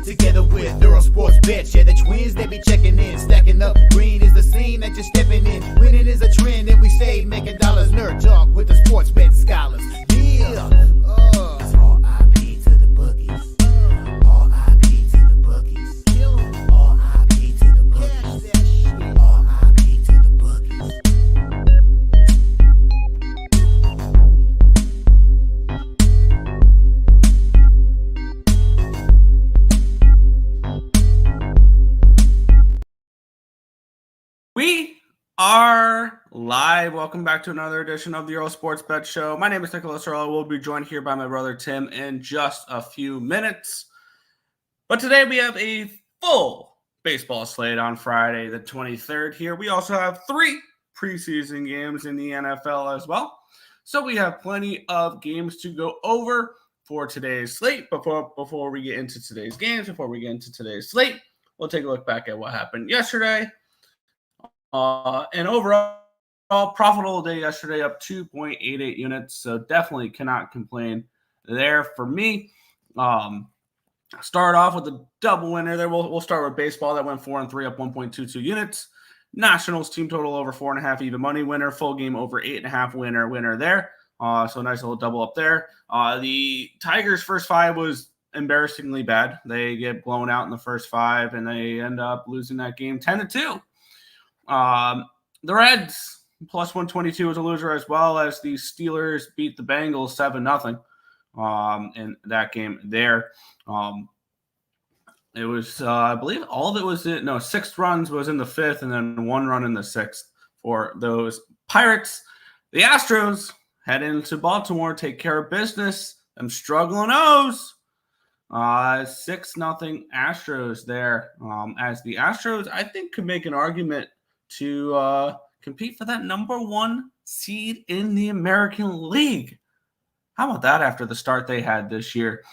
Together with Earle Sports Bets. Yeah, the twins, they be checking in. Stacking up green is the scene that you're stepping in. Winning is a trend and we stay making dollars. Nerd talk with the sports bet scholars. Yeah. It's R.I.P. to the bookies. R.I.P. to the bookies. R.I.P. to the bookies. R.I.P. to the bookies. We are live. Welcome back to another edition of the Earle Sports Bet Show. My name is Nicholas Earle. We'll be joined here by my brother Tim in just a few minutes. But today we have a full baseball slate on Friday the 23rd here. We also have 3 preseason games in the NFL as well. So we have plenty of games to go over for today's slate. Before we get into today's games, before we get into today's slate, we'll take a look back at what happened yesterday. And overall, profitable day yesterday, up 2.88 units. So definitely cannot complain there for me. Start off with a double winner there. We'll start with baseball. That went 4-3, up 1.22 units. Nationals team total over 4.5, even money winner. Full game over 8.5 winner there. So nice little double up there. The Tigers' first 5 was embarrassingly bad. They get blown out in the first 5, and they end up losing that game 10-2. The Reds plus 122 was a loser, as well as the Steelers beat the Bengals 7-0 in that game there. It was, I believe all of it was 6 runs was in the 5th and then 1 run in the 6th for those Pirates. The Astros head into Baltimore, take care of business. Them struggling O's. 6-0 Astros there. As the Astros, I think, could make an argument to compete for that number 1 seed in the American League. How about that after the start they had this year?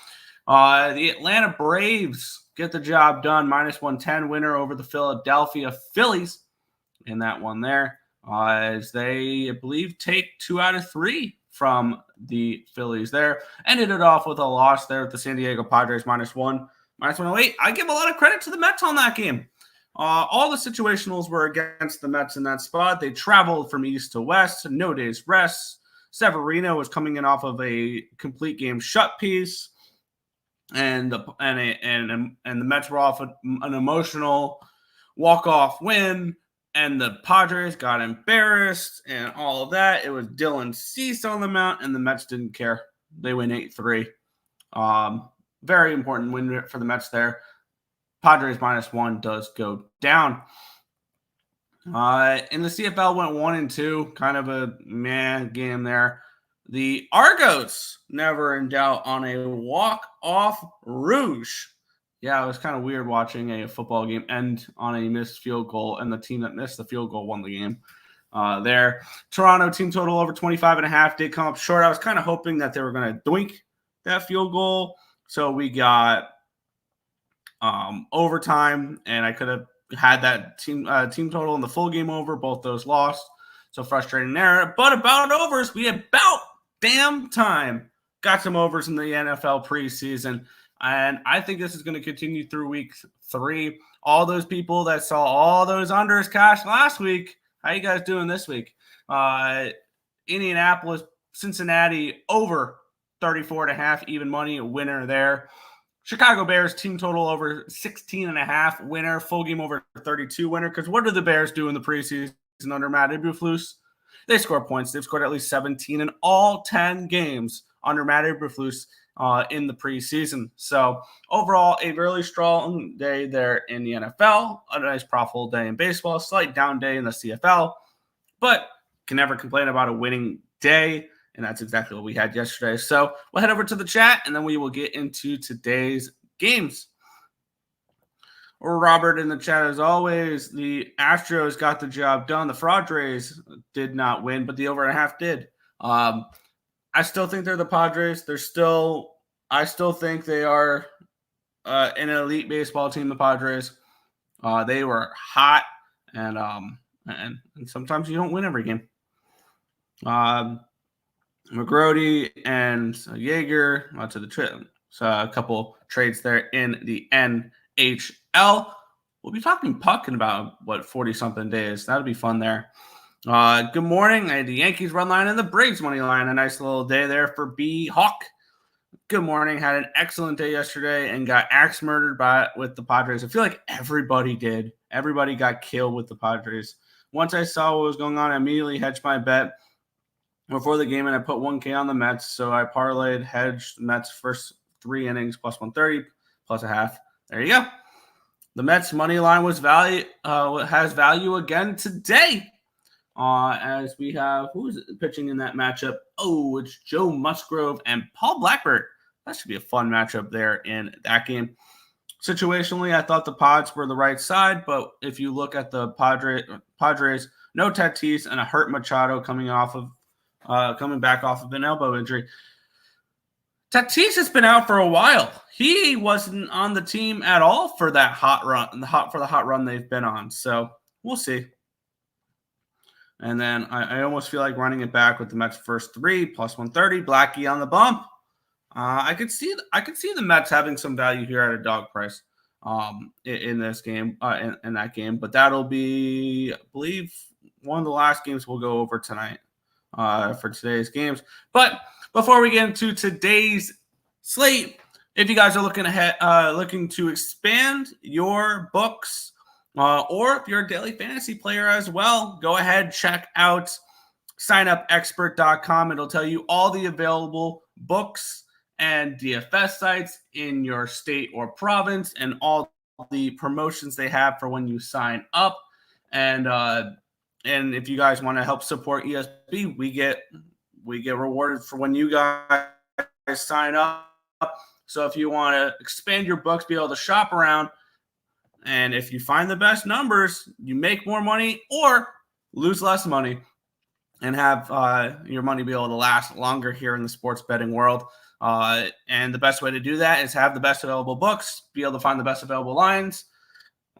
The Atlanta Braves get the job done. -110 winner over the Philadelphia Phillies in that one there. As they, I believe, take 2 out of 3 from the Phillies there. Ended it off with a loss there with the San Diego Padres -1, -108. I give a lot of credit to the Mets on that game. All the situationals were against the Mets in that spot. They traveled from east to west, no days rest. Severino was coming in off of a complete game shut piece, and the Mets were off an emotional walk-off win, and the Padres got embarrassed and all of that. It was Dylan Cease on the mound, and the Mets didn't care. They win 8-3. Very important win for the Mets there. Padres -1 does go down. In the CFL went 1-2, kind of a meh game there. The Argos never in doubt on a walk-off Rouge. Yeah, it was kind of weird watching a football game end on a missed field goal, and the team that missed the field goal won the game there. Toronto team total over 25.5 did come up short. I was kind of hoping that they were going to doink that field goal. So we got overtime, and I could have had that team total in the full game over. Both those lost, so frustrating there. But about overs, we about damn time got some overs in the NFL preseason, and I think this is going to continue through week 3. All those people that saw all those unders cash last week, how you guys doing this week? Indianapolis, Cincinnati over 34.5 even money, a winner there. Chicago Bears team total over 16.5 winner, full game over 32 winner. Because what do the Bears do in the preseason under Matt Eberflus? They score points. They've scored at least 17 in all 10 games under Matt Eberflus in the preseason. So overall, a really strong day there in the NFL. A nice profitable day in baseball. Slight down day in the CFL. But can never complain about a winning day. And that's exactly what we had yesterday. So we'll head over to the chat, and then we will get into today's games. Robert in the chat, as always. The Astros got the job done. The Padres did not win, but the over and a half did. I still think they're the Padres. I still think they are an elite baseball team, the Padres. They were hot, and sometimes you don't win every game. McGrody and Yeager to the trip. So a couple trades there in the NHL. We'll be talking puck in about, 40-something days. That'll be fun there. Good morning. I had the Yankees run line and the Braves money line. A nice little day there for B Hawk. Good morning. Had an excellent day yesterday and got axe murdered with the Padres. I feel like everybody did. Everybody got killed with the Padres. Once I saw what was going on, I immediately hedged my bet before the game, and I put 1K on the Mets. So I parlayed, hedged the Mets first 3 innings plus 130 plus a half. There you go. The Mets money line has value again today. As we have, who's pitching in that matchup? Oh, it's Joe Musgrove and Paul Blackburn. That should be a fun matchup there in that game. Situationally, I thought the Pods were the right side, but if you look at the Padres, no Tatis and a hurt Machado coming back off of an elbow injury. Tatis has been out for a while. He wasn't on the team at all for that hot run they've been on. So we'll see. And then I almost feel like running it back with the Mets first 3 plus 130. Blackie on the bump. I could see the Mets having some value here at a dog price in this game, in that game. But that'll be, I believe, one of the last games we'll go over tonight for today's games. But before we get into today's slate, if you guys are looking to expand your books, or if you're a daily fantasy player as well, go ahead, check out signupexpert.com. It'll tell you all the available books and DFS sites in your state or province and all the promotions they have for when you sign up. And if you guys want to help support ESB, we get rewarded for when you guys sign up. So if you want to expand your books, be able to shop around, and if you find the best numbers, you make more money or lose less money and have your money be able to last longer here in the sports betting world. And the best way to do that is have the best available books, be able to find the best available lines.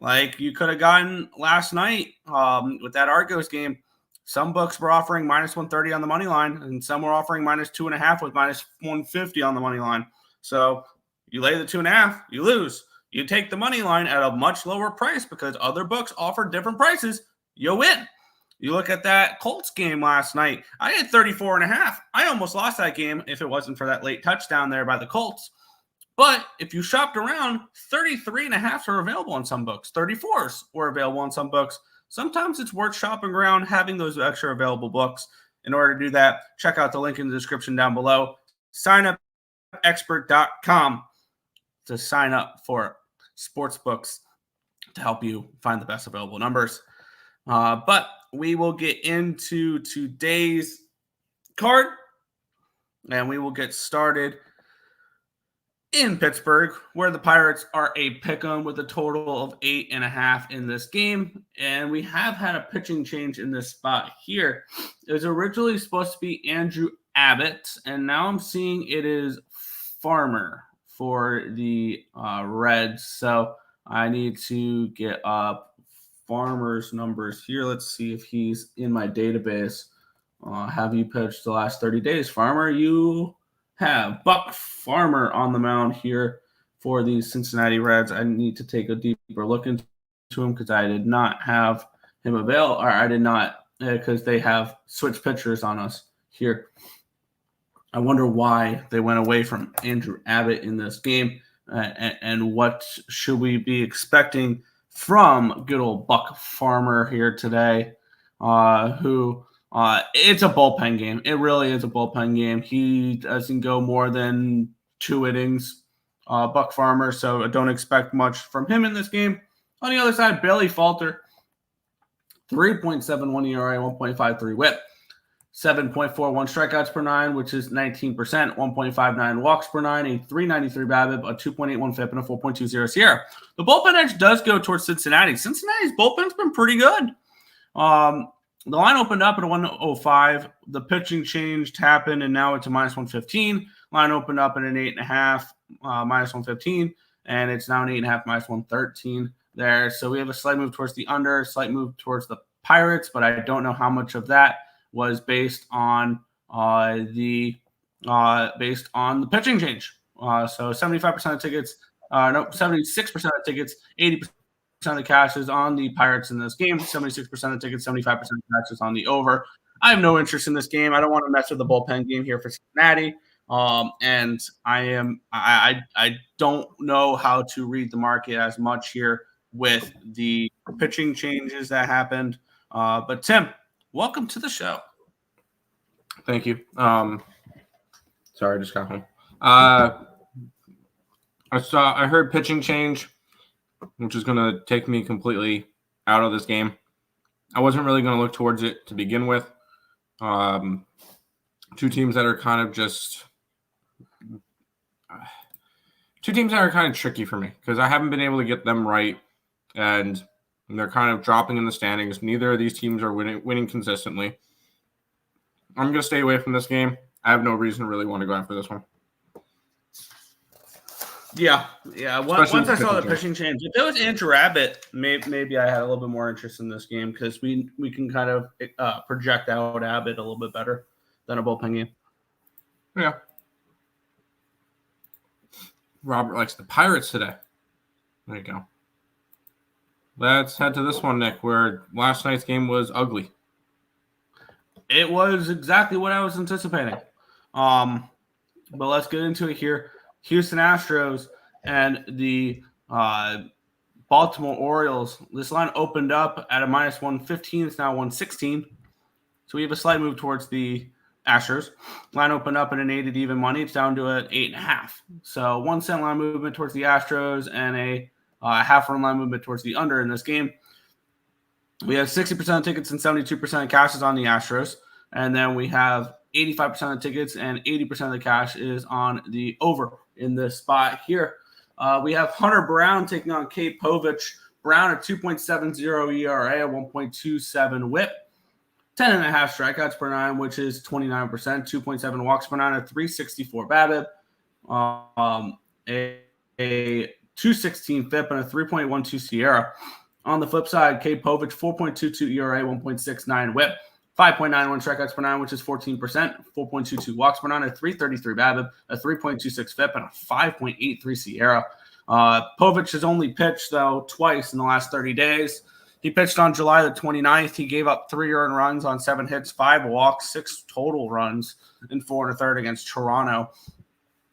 Like you could have gotten last night with that Argos game. Some books were offering minus 130 on the money line, and some were offering minus 2.5 with minus 150 on the money line. So you lay the 2.5, you lose. You take the money line at a much lower price because other books offer different prices. You win. You look at that Colts game last night. I had 34.5. I almost lost that game if it wasn't for that late touchdown there by the Colts. But if you shopped around, 33.5s are available on some books. 34s were available on some books. Sometimes it's worth shopping around, having those extra available books. In order to do that, check out the link in the description down below. Signupexpert.com to sign up for sportsbooks to help you find the best available numbers. But we will get into today's card, and we will get started in Pittsburgh, where the Pirates are a pick'em with a total of 8.5 in this game. And we have had a pitching change in this spot here. It was originally supposed to be Andrew Abbott, and now I'm seeing it is Farmer for the Reds. So I need to get up Farmer's numbers here. Let's see if he's in my database. Have you pitched the last 30 days? Farmer, you have. Buck Farmer on the mound here for the Cincinnati Reds. I need to take a deeper look into him because I did not have him available, or I did not, because they have switched pitchers on us here. I wonder why they went away from Andrew Abbott in this game, and what should we be expecting from good old Buck Farmer here today, who it's a bullpen game. It really is a bullpen game. He doesn't go more than 2 innings, Buck Farmer, so I don't expect much from him in this game. On the other side, Bailey Falter, 3.71 ERA, 1.53 WHIP. 7.41 strikeouts per 9, which is 19%, 1.59 walks per 9, a 3.93 BABIP, a 2.81 FIP, and a 4.20 SIERA. The bullpen edge does go towards Cincinnati. Cincinnati's bullpen's been pretty good. The line opened up at a 105. The pitching changed, happened, and now it's a minus 115. Line opened up at an 8.5, minus 115, and it's now an 8.5, minus 113 there. So we have a slight move towards the under, slight move towards the Pirates, but I don't know how much of that was based on the pitching change. So 75% of tickets, 76% of tickets, 80% of the cash is on the Pirates in this game. 76% of tickets, 75% of cash is on the over. I have no interest in this game. I don't want to mess with the bullpen game here for Cincinnati. And I don't know how to read the market as much here with the pitching changes that happened. But Tim, welcome to the show. Thank you. Sorry, I just got home. I heard pitching change, which is going to take me completely out of this game. I wasn't really going to look towards it to begin with. Two teams that are kind of tricky for me because I haven't been able to get them right, and they're kind of dropping in the standings. Neither of these teams are winning consistently. I'm going to stay away from this game. I have no reason to really want to go after this one. Yeah. Once I saw the pitching change, if it was Andrew Abbott, maybe I had a little bit more interest in this game because we can kind of project out Abbott a little bit better than a bullpen game. Yeah. Robert likes the Pirates today. There you go. Let's head to this one, Nick, where last night's game was ugly. It was exactly what I was anticipating. But let's get into it here. Houston Astros and the Baltimore Orioles. This line opened up at a minus 115. It's now 116. So we have a slight move towards the Astros. Line opened up at an 8 at even money. It's down to an 8.5. So 1 cent line movement towards the Astros and a half run line movement towards the under in this game. We have 60% of tickets and 72% of cash is on the Astros. And then we have 85% of tickets and 80% of the cash is on the over in this spot here. We have Hunter Brown taking on Kate Povich. Brown at 2.70 ERA, a 1.27 whip. 10.5 strikeouts per nine, which is 29%. 2.7 walks per nine, a 364 BABIP. A 216 FIP and a 3.12 Sierra. On the flip side, Kate Povich, 4.22 ERA, 1.69 whip. 5.91 strikeouts per nine, which is 14%. 4.22 walks per nine, a 333 BABIP, a 3.26 FIP, and a 5.83 Sierra. Povich has only pitched, though, twice in the last 30 days. He pitched on July the 29th. He gave up 3 earned runs on 7 hits, 5 walks, 6 total runs in 4 1/3 against Toronto.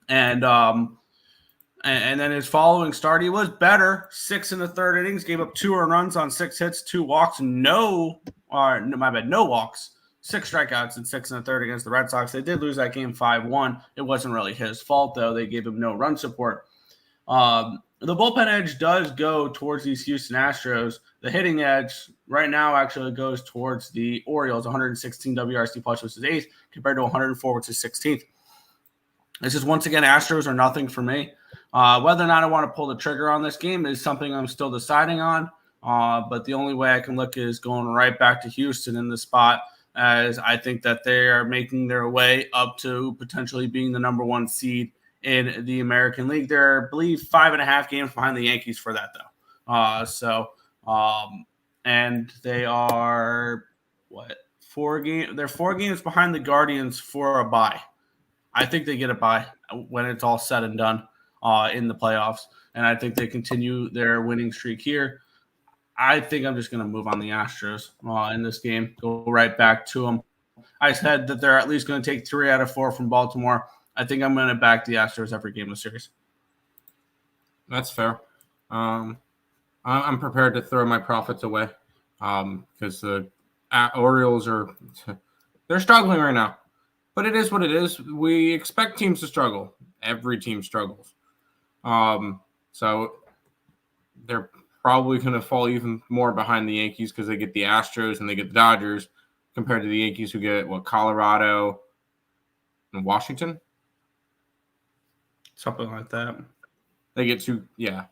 And then his following start, he was better. 6 1/3 innings, gave up 2 earned runs on 6 hits, 2 walks, no walks, 6 strikeouts, and 6 1/3 against the Red Sox. They did lose that game 5-1. It wasn't really his fault, though. They gave him no run support. The bullpen edge does go towards these Houston Astros. The hitting edge right now actually goes towards the Orioles, 116 WRC plus, which is 8th, compared to 104, which is 16th. This is, once again, Astros are nothing for me. Whether or not I want to pull the trigger on this game is something I'm still deciding on. But the only way I can look is going right back to Houston in this spot, as I think that they are making their way up to potentially being the number 1 seed in the American League. They're, I believe, 5.5 games behind the Yankees for that, though. And they are, 4 games? They're 4 games behind the Guardians for a bye. I think they get a bye when it's all said and done in the playoffs. And I think they continue their winning streak here. I think I'm just going to move on the Astros in this game, go right back to them. I said that they're at least going to take 3 out of 4 from Baltimore. I think I'm going to back the Astros every game of the series. That's fair. I'm prepared to throw my profits away because the Orioles they're struggling right now. But it is what it is. We expect teams to struggle. Every team struggles. So they're probably going to fall even more behind the Yankees because they get the Astros and they get the Dodgers compared to the Yankees who get, Colorado and Washington? Something like that. They get 2, yeah.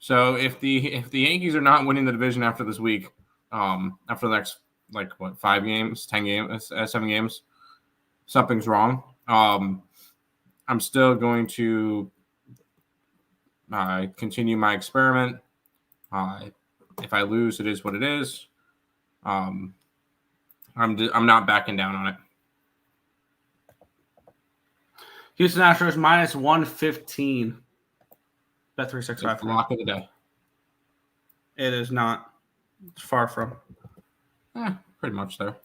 So if the Yankees are not winning the division after this week, after the next 5 games, 10 games, 7 games, something's wrong. I'm still going to continue my experiment. If I lose, it is what it is. I'm not backing down on it. Houston Astros minus 115. Bet 365. It's the lock of the day. It is not. It's far from. Pretty much there.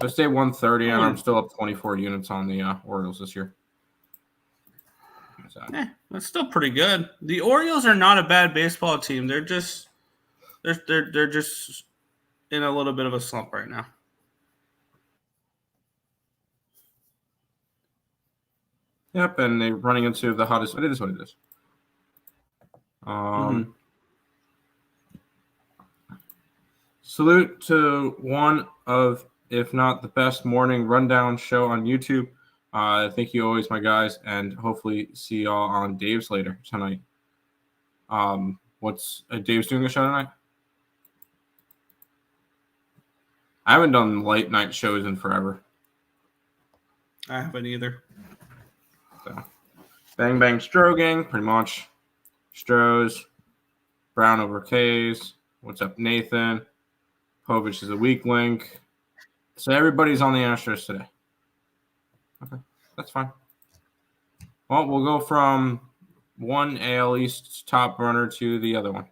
I stay 130, and I'm still up 24 units on the Orioles this year. So. That's still pretty good. The Orioles are not a bad baseball team. They're just they're just in a little bit of a slump right now. Yep, and they're running into the hottest. It is what it is. Salute to one of, if not the best morning rundown show on YouTube. Thank you always, my guys, and hopefully see y'all on Dave's later tonight. Dave's doing a show tonight? I haven't done late night shows in forever. I haven't either. So, Bang Bang Strogang, pretty much. Strohs, Brown over K's. What's up, Nathan? Povich is a weak link. So everybody's on the Astros today. Okay, that's fine. Well, we'll go from one AL East top runner to the other one.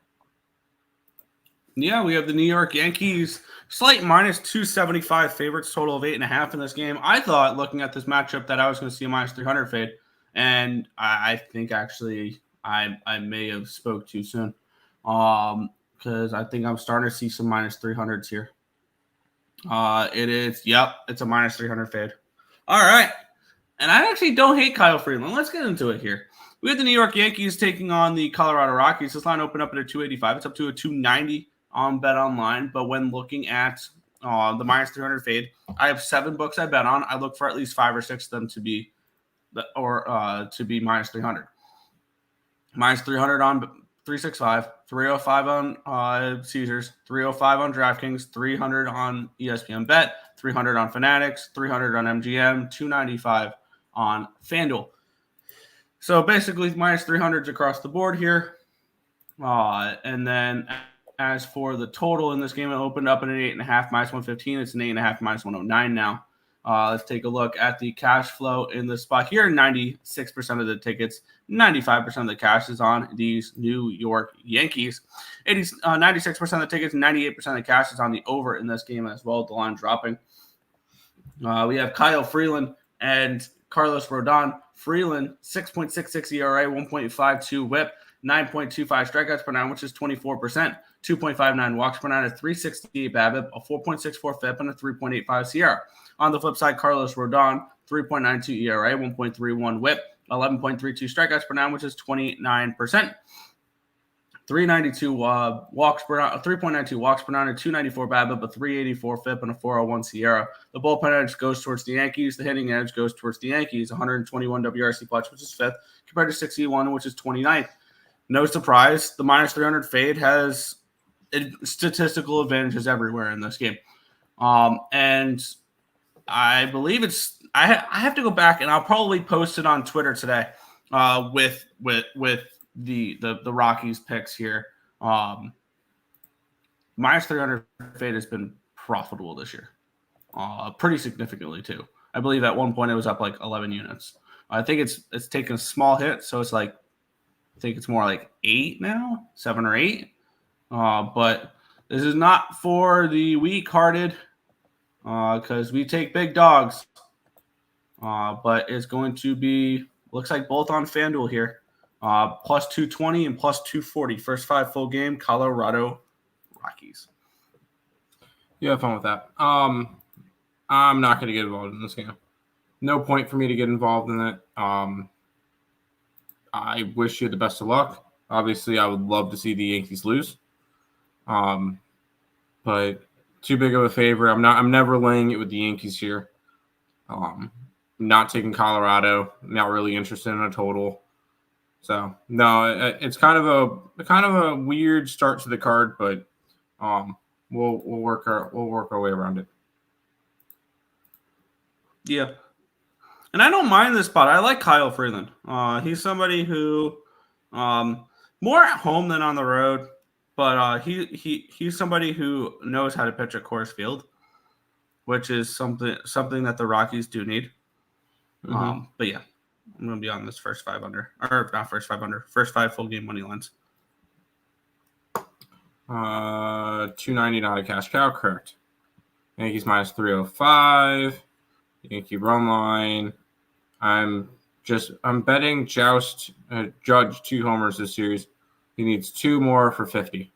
Yeah, we have the New York Yankees, slight minus 275 favorites, total of 8.5 in this game. I thought, looking at this matchup, that I was going to see a minus 300 fade, and I think actually I may have spoke too soon, because I think I'm starting to see some minus 300s here. It's a minus 300 fade. All right, and I actually don't hate Kyle Freeland. Let's get into it here. We have the New York Yankees taking on the Colorado Rockies. This line opened up at a 285. It's up to a 290 on Bet Online. But when looking at the minus 300 fade, I have 7 books I bet on. I look for at least 5 or 6 of them to be minus 300. Minus 300 on 365, 305 on Caesars, 305 on DraftKings, 300 on ESPN Bet, 300 on Fanatics, 300 on MGM, 295 on FanDuel. So basically minus 300s across the board here. And then as for the total in this game, it opened up at an 8.5 minus 115. It's an 8.5 minus 109 now. Let's take a look at the cash flow in this spot here. 96% of the tickets, 95% of the cash is on these New York Yankees. 96% of the tickets, 98% of the cash is on the over in this game as well. The line dropping. We have Kyle Freeland and Carlos Rodon. Freeland, 6.66 ERA, 1.52 WHIP, 9.25 strikeouts per nine, which is 24%. 2.59 walks per nine, a 368 BABIP, a 4.64 FIP, and a 3.85 SIERA. On the flip side, Carlos Rodon, 3.92 ERA, 1.31 WHIP, 11.32 strikeouts per nine, which is 29%. 392 walks per nine, 3.92 walks per nine, a 294 BABIP, a 384 FIP, and a 401 SIERA. The bullpen edge goes towards the Yankees. The hitting edge goes towards the Yankees. 121 WRC plus, which is 5th, compared to 61, which is 29th. No surprise, the minus 300 fade has statistical advantages everywhere in this game. And I believe I have to go back, and I'll probably post it on Twitter today with the Rockies picks here. Minus 300 fade has been profitable this year, pretty significantly too. I believe at one point it was up like 11 units. I think it's taken a small hit, so it's like I think it's more like 8 now, 7 or 8. But this is not for the weak-hearted, because we take big dogs. But it's going to be looks like both on FanDuel here. Plus 220 and plus 240. First 5 full game, Colorado Rockies. You have fun with that. I'm not going to get involved in this game. No point for me to get involved in it. I wish you the best of luck. Obviously, I would love to see the Yankees lose. But too big of a favor. I'm never laying it with the Yankees here. Not taking Colorado. Not really interested in a total. So no, it's kind of a weird start to the card, but we'll work our way around it. Yeah, and I don't mind this spot. I like Kyle Freeland. He's somebody who more at home than on the road, but he's somebody who knows how to pitch at Coors Field, which is something that the Rockies do need. Mm-hmm. But yeah, I'm going to be on this first 5 under. Or not first 5 under. First 5 full game money lines. 290 not a cash cow, correct. Yankees minus 305. Yankee run line. I'm betting Judge 2 homers this series. He needs 2 more for 50.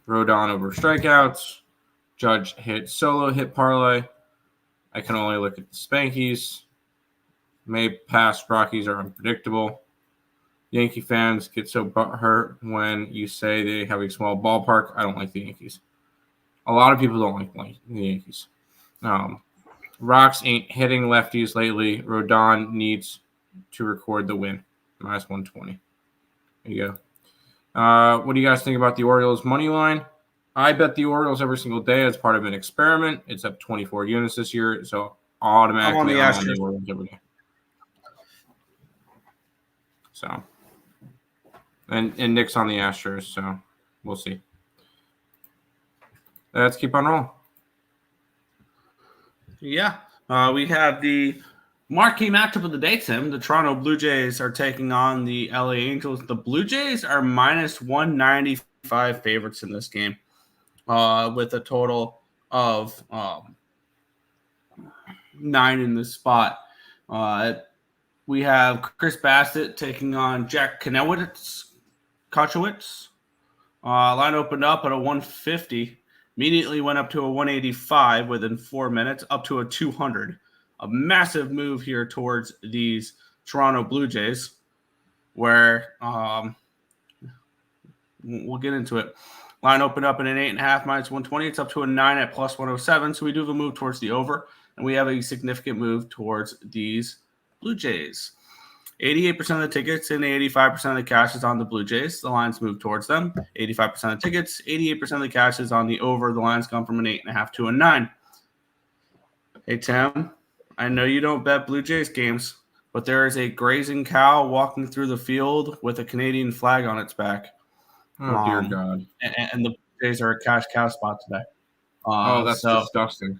Rodon over strikeouts. Judge hit solo hit parlay. I can only look at the Spankies. May past Rockies are unpredictable. Yankee fans get so hurt when you say they have a small ballpark. I don't like the Yankees. A lot of people don't like the Yankees. Rocks ain't hitting lefties lately. Rodon needs to record the win. Minus 120. There you go. What do you guys think about the Orioles money line? I bet the Orioles every single day as part of an experiment. It's up 24 units this year, so automatically I'm on the Orioles every day. So, and Nick's on the Astros, so we'll see. Let's keep on rolling. Yeah, we have the marquee matchup of the day, Tim. The Toronto Blue Jays are taking on the LA Angels. The Blue Jays are minus 195 favorites in this game, with a total of 9 in this spot. We have Chris Bassett taking on Jack Kochowicz. Line opened up at a 150. Immediately went up to a 185 within 4 minutes, up to a 200. A massive move here towards these Toronto Blue Jays, where we'll get into it. Line opened up in an 8.5 minus 120. It's up to a 9 at plus 107. So we do have a move towards the over, and we have a significant move towards these Blue Jays. 88% of the tickets and 85% of the cash is on the Blue Jays. The lines move towards them. 85% of the tickets, 88% of the cash is on the over. The lines come from an 8.5 to a 9. Hey, Tim, I know you don't bet Blue Jays games, but there is a grazing cow walking through the field with a Canadian flag on its back. Oh, dear God. And the Blue Jays are a cash cow spot today. That's disgusting.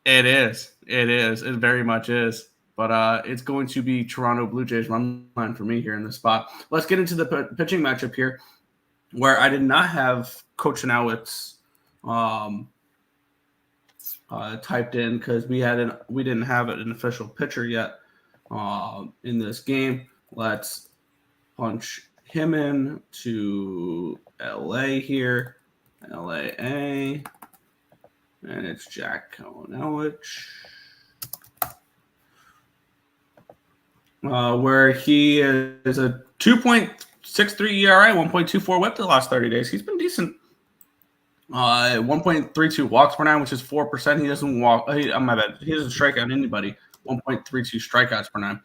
It is. It very much is. But it's going to be Toronto Blue Jays run line for me here in this spot. Let's get into the pitching matchup here, where I did not have Kochowicz typed in because we didn't have an official pitcher yet in this game. Let's punch him in to LA here, LAA, and it's Jack Kochowicz. Where he is a 2.63 ERA, 1.24 whip the last 30 days. He's been decent. 1.32 walks per 9, which is 4%. He doesn't walk. My bad. He doesn't strike out anybody. 1.32 strikeouts per 9.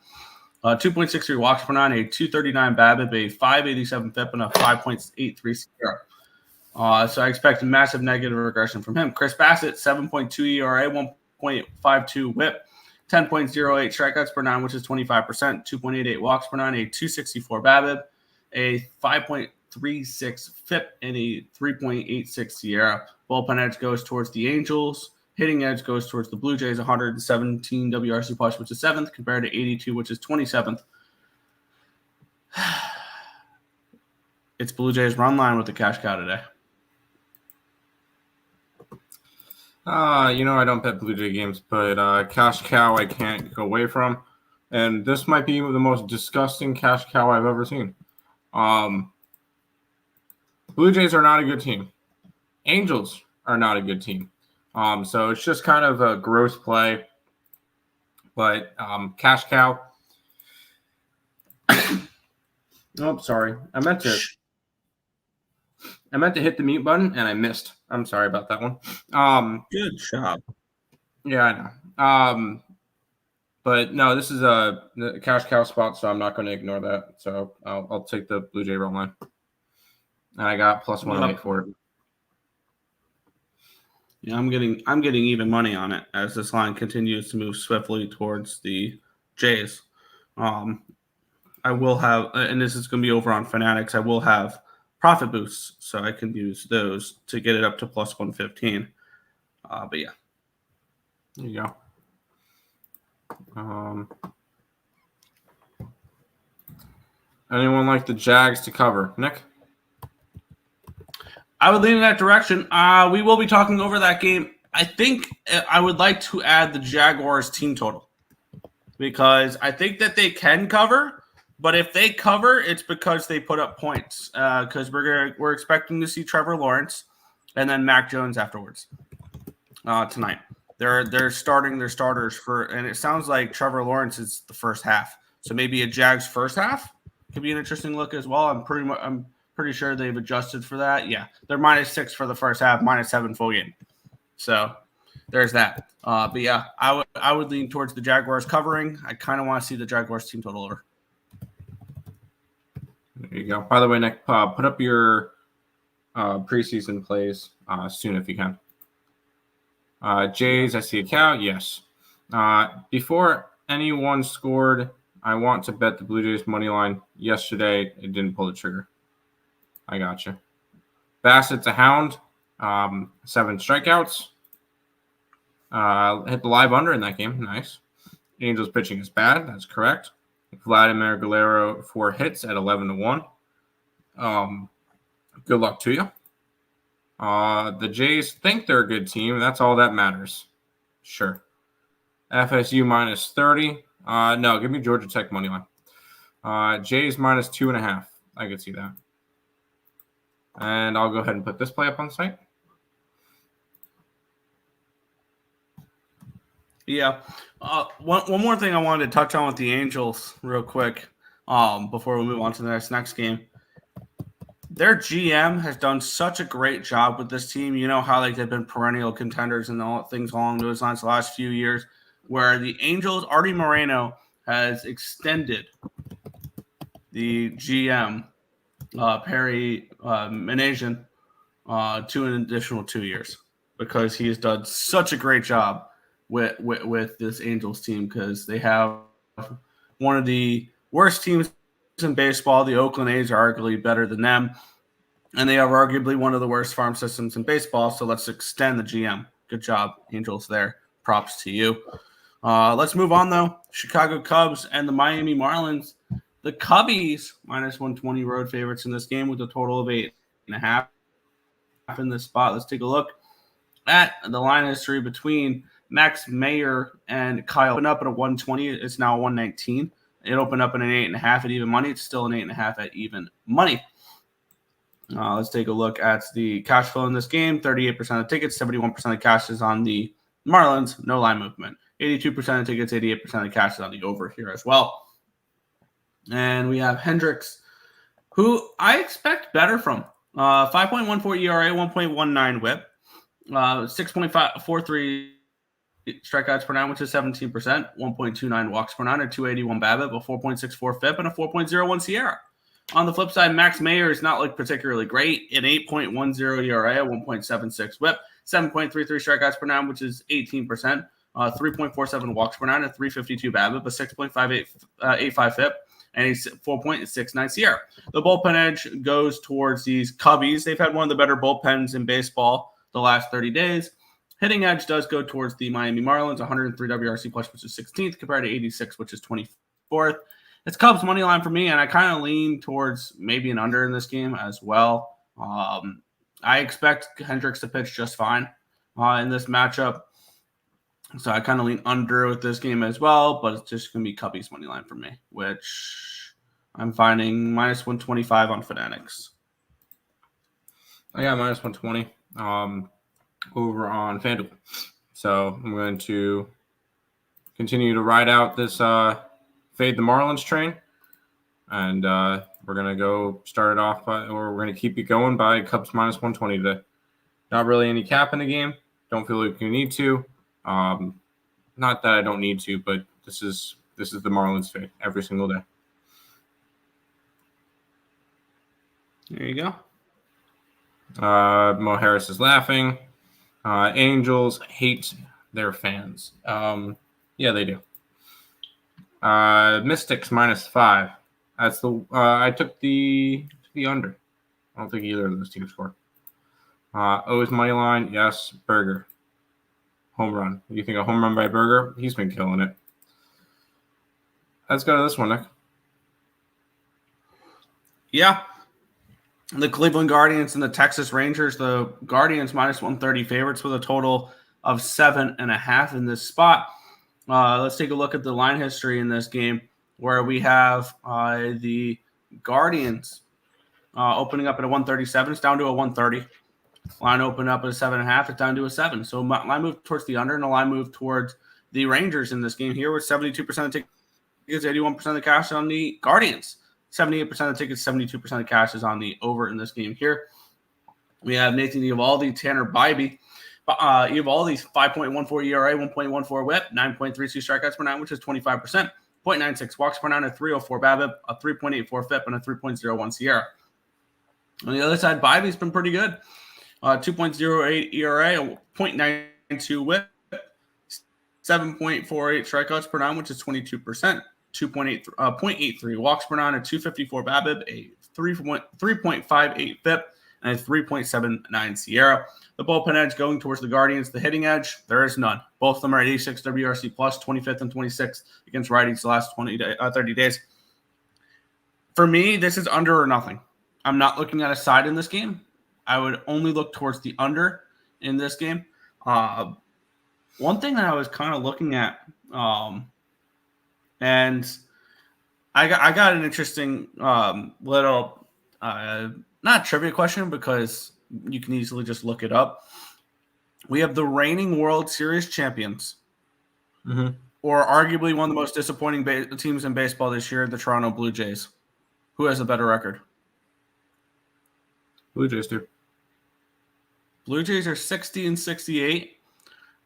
2.63 walks per 9, a 239 BABIP, a 587 FIP, and a 5.83 SIERA. So I expect a massive negative regression from him. Chris Bassett, 7.2 ERA, 1.52 whip. 10.08 strikeouts per 9, which is 25%, 2.88 walks per 9, a 264 BABIP, a 5.36 FIP, and a 3.86 SIERA. Bullpen edge goes towards the Angels. Hitting edge goes towards the Blue Jays, 117 WRC plus, which is 7th, compared to 82, which is 27th. It's Blue Jays run line with the cash cow today. I don't bet Blue Jay games, but cash cow I can't go away from. And this might be the most disgusting cash cow I've ever seen. Blue Jays are not a good team. Angels are not a good team. So it's just kind of a gross play. But cash cow. Oh, sorry. I meant to hit the mute button and I missed. I'm sorry about that one. Good job. Yeah, I know. But no, this is a cash cow spot, so I'm not going to ignore that. So I'll take the Blue Jay run line. And I got plus 108 for it. Yeah, I'm getting even money on it as this line continues to move swiftly towards the Jays. I will have, and this is going to be over on Fanatics, I will have profit boosts, so I can use those to get it up to plus 115. But yeah. There you go. Anyone like the Jags to cover? Nick? I would lean in that direction. We will be talking over that game. I think I would like to add the Jaguars team total because I think that they can cover, but if they cover, it's because they put up points. Because we're expecting to see Trevor Lawrence and then Mac Jones afterwards tonight. They're starting their starters and it sounds like Trevor Lawrence is the first half. So maybe a Jags first half could be an interesting look as well. I'm pretty sure they've adjusted for that. Yeah, they're -6 for the first half, -7 full game. So there's that. But yeah, I would lean towards the Jaguars covering. I kind of want to see the Jaguars team total over. There you go. By the way, Nick, put up your preseason plays soon if you can. Jays, I see a cow. Yes. Before anyone scored, I want to bet the Blue Jays money line. Yesterday, it didn't pull the trigger. I got you. Bassett's a hound. 7 strikeouts. Hit the live under in that game. Nice. Angels pitching is bad. That's correct. Vladimir Guerrero 4 hits at 11-1. Good luck to you. The Jays think they're a good team. That's all that matters. Sure. FSU -30. No, give me Georgia Tech money line. Jays -2.5. I could see that. And I'll go ahead and put this play up on site. Yeah. One more thing I wanted to touch on with the Angels real quick before we move on to the next game. Their GM has done such a great job with this team. You know how they've been perennial contenders and all things along those lines the last few years, where the Angels, Artie Moreno, has extended the GM, Perry Minasian, to an additional 2 years because he has done such a great job with this Angels team because they have one of the worst teams in baseball. The Oakland A's are arguably better than them, and they have arguably one of the worst farm systems in baseball. So let's extend the GM. Good job, Angels there. Props to you. Let's move on, though. Chicago Cubs and the Miami Marlins. The Cubbies, -120 road favorites in this game with a total of 8.5 in this spot. Let's take a look at the line history between Max Meyer and Kyle. Opened up at a 120. It's now a 119. It opened up at an 8.5 at even money. It's still an 8.5 at even money. Let's take a look at the cash flow in this game. 38% of tickets, 71% of cash is on the Marlins. No line movement. 82% of tickets, 88% of cash is on the over here as well. And we have Hendricks, who I expect better from. 5.14 ERA, 1.19 whip, 6.43 strikeouts per nine, which is 17%, 1.29 walks per nine, a 281 BABIP, a 4.64 FIP, and a 4.01 Sierra. On the flip side, Max Meyer is not particularly great. An 8.10 ERA, 1.76 whip, 7.33 strikeouts per nine, which is 18%, 3.47 walks per nine, a 352 BABIP, a 6.85 FIP, and a 4.69 Sierra. The bullpen edge goes towards these Cubbies. They've had one of the better bullpens in baseball the last 30 days. Hitting edge does go towards the Miami Marlins, 103 WRC plus, which is 16th, compared to 86, which is 24th. It's Cubs money line for me, and I kind of lean towards maybe an under in this game as well. I expect Hendricks to pitch just fine in this matchup. So I kind of lean under with this game as well, but it's just going to be Cubbies money line for me, which I'm finding -125 on Fanatics. I got -120 over on FanDuel. So I'm going to continue to ride out this fade the Marlins train. And we're going to go start it off or we're going to keep it going by Cubs -120 today. Not really any cap in the game. Don't feel like you need to. Not that I don't need to, but this is the Marlins fade every single day. There you go. Mo Harris is laughing. Angels hate their fans. Yeah, they do. Mystics -5. That's the I took the under. I don't think either of those teams score. O's money line, yes. Berger. Home run. You think a home run by Berger? He's been killing it. Let's go to this one, Nick. Yeah. The Cleveland Guardians and the Texas Rangers. The Guardians minus 130 favorites with a total of 7.5 in this spot. Let's take a look at the line history in this game, where we have the Guardians opening up at a 137. It's down to a 130. Line opened up at a 7.5. It's down to a 7. So line moved towards the under, and a line moved towards the Rangers in this game here, with 72% of tickets, 81% of the cash on the Guardians. 78% of the tickets, 72% of the cash is on the over in this game here. We have Nathan Eovaldi, Tanner Bybee. Eovaldi's 5.14 ERA, 1.14 whip, 9.32 strikeouts per nine, which is 25%. 0.96 walks per nine, a 3.04 BABIP, a 3.84 FIP, and a 3.01 Sierra. On the other side, Bybee's been pretty good. 2.08 ERA, a 0.92 whip, 7.48 strikeouts per nine, which is 22%. 0.83 walks per nine, a 254 BABIP, a 3.58 FIP, and a 3.79 Sierra. The bullpen edge going towards the Guardians. The hitting edge, there is none. Both of them are at 86 WRC plus, 25th and 26th against righties the last 30 days. For me, this is under or nothing. I'm not looking at a side in this game. I would only look towards the under in this game. One thing that I was kind of looking at, and I got an interesting little, not trivia question, because you can easily just look it up. We have the reigning World Series champions, or arguably one of the most disappointing teams in baseball this year, the Toronto Blue Jays. Who has a better record? Blue Jays do. Blue Jays are 60-68.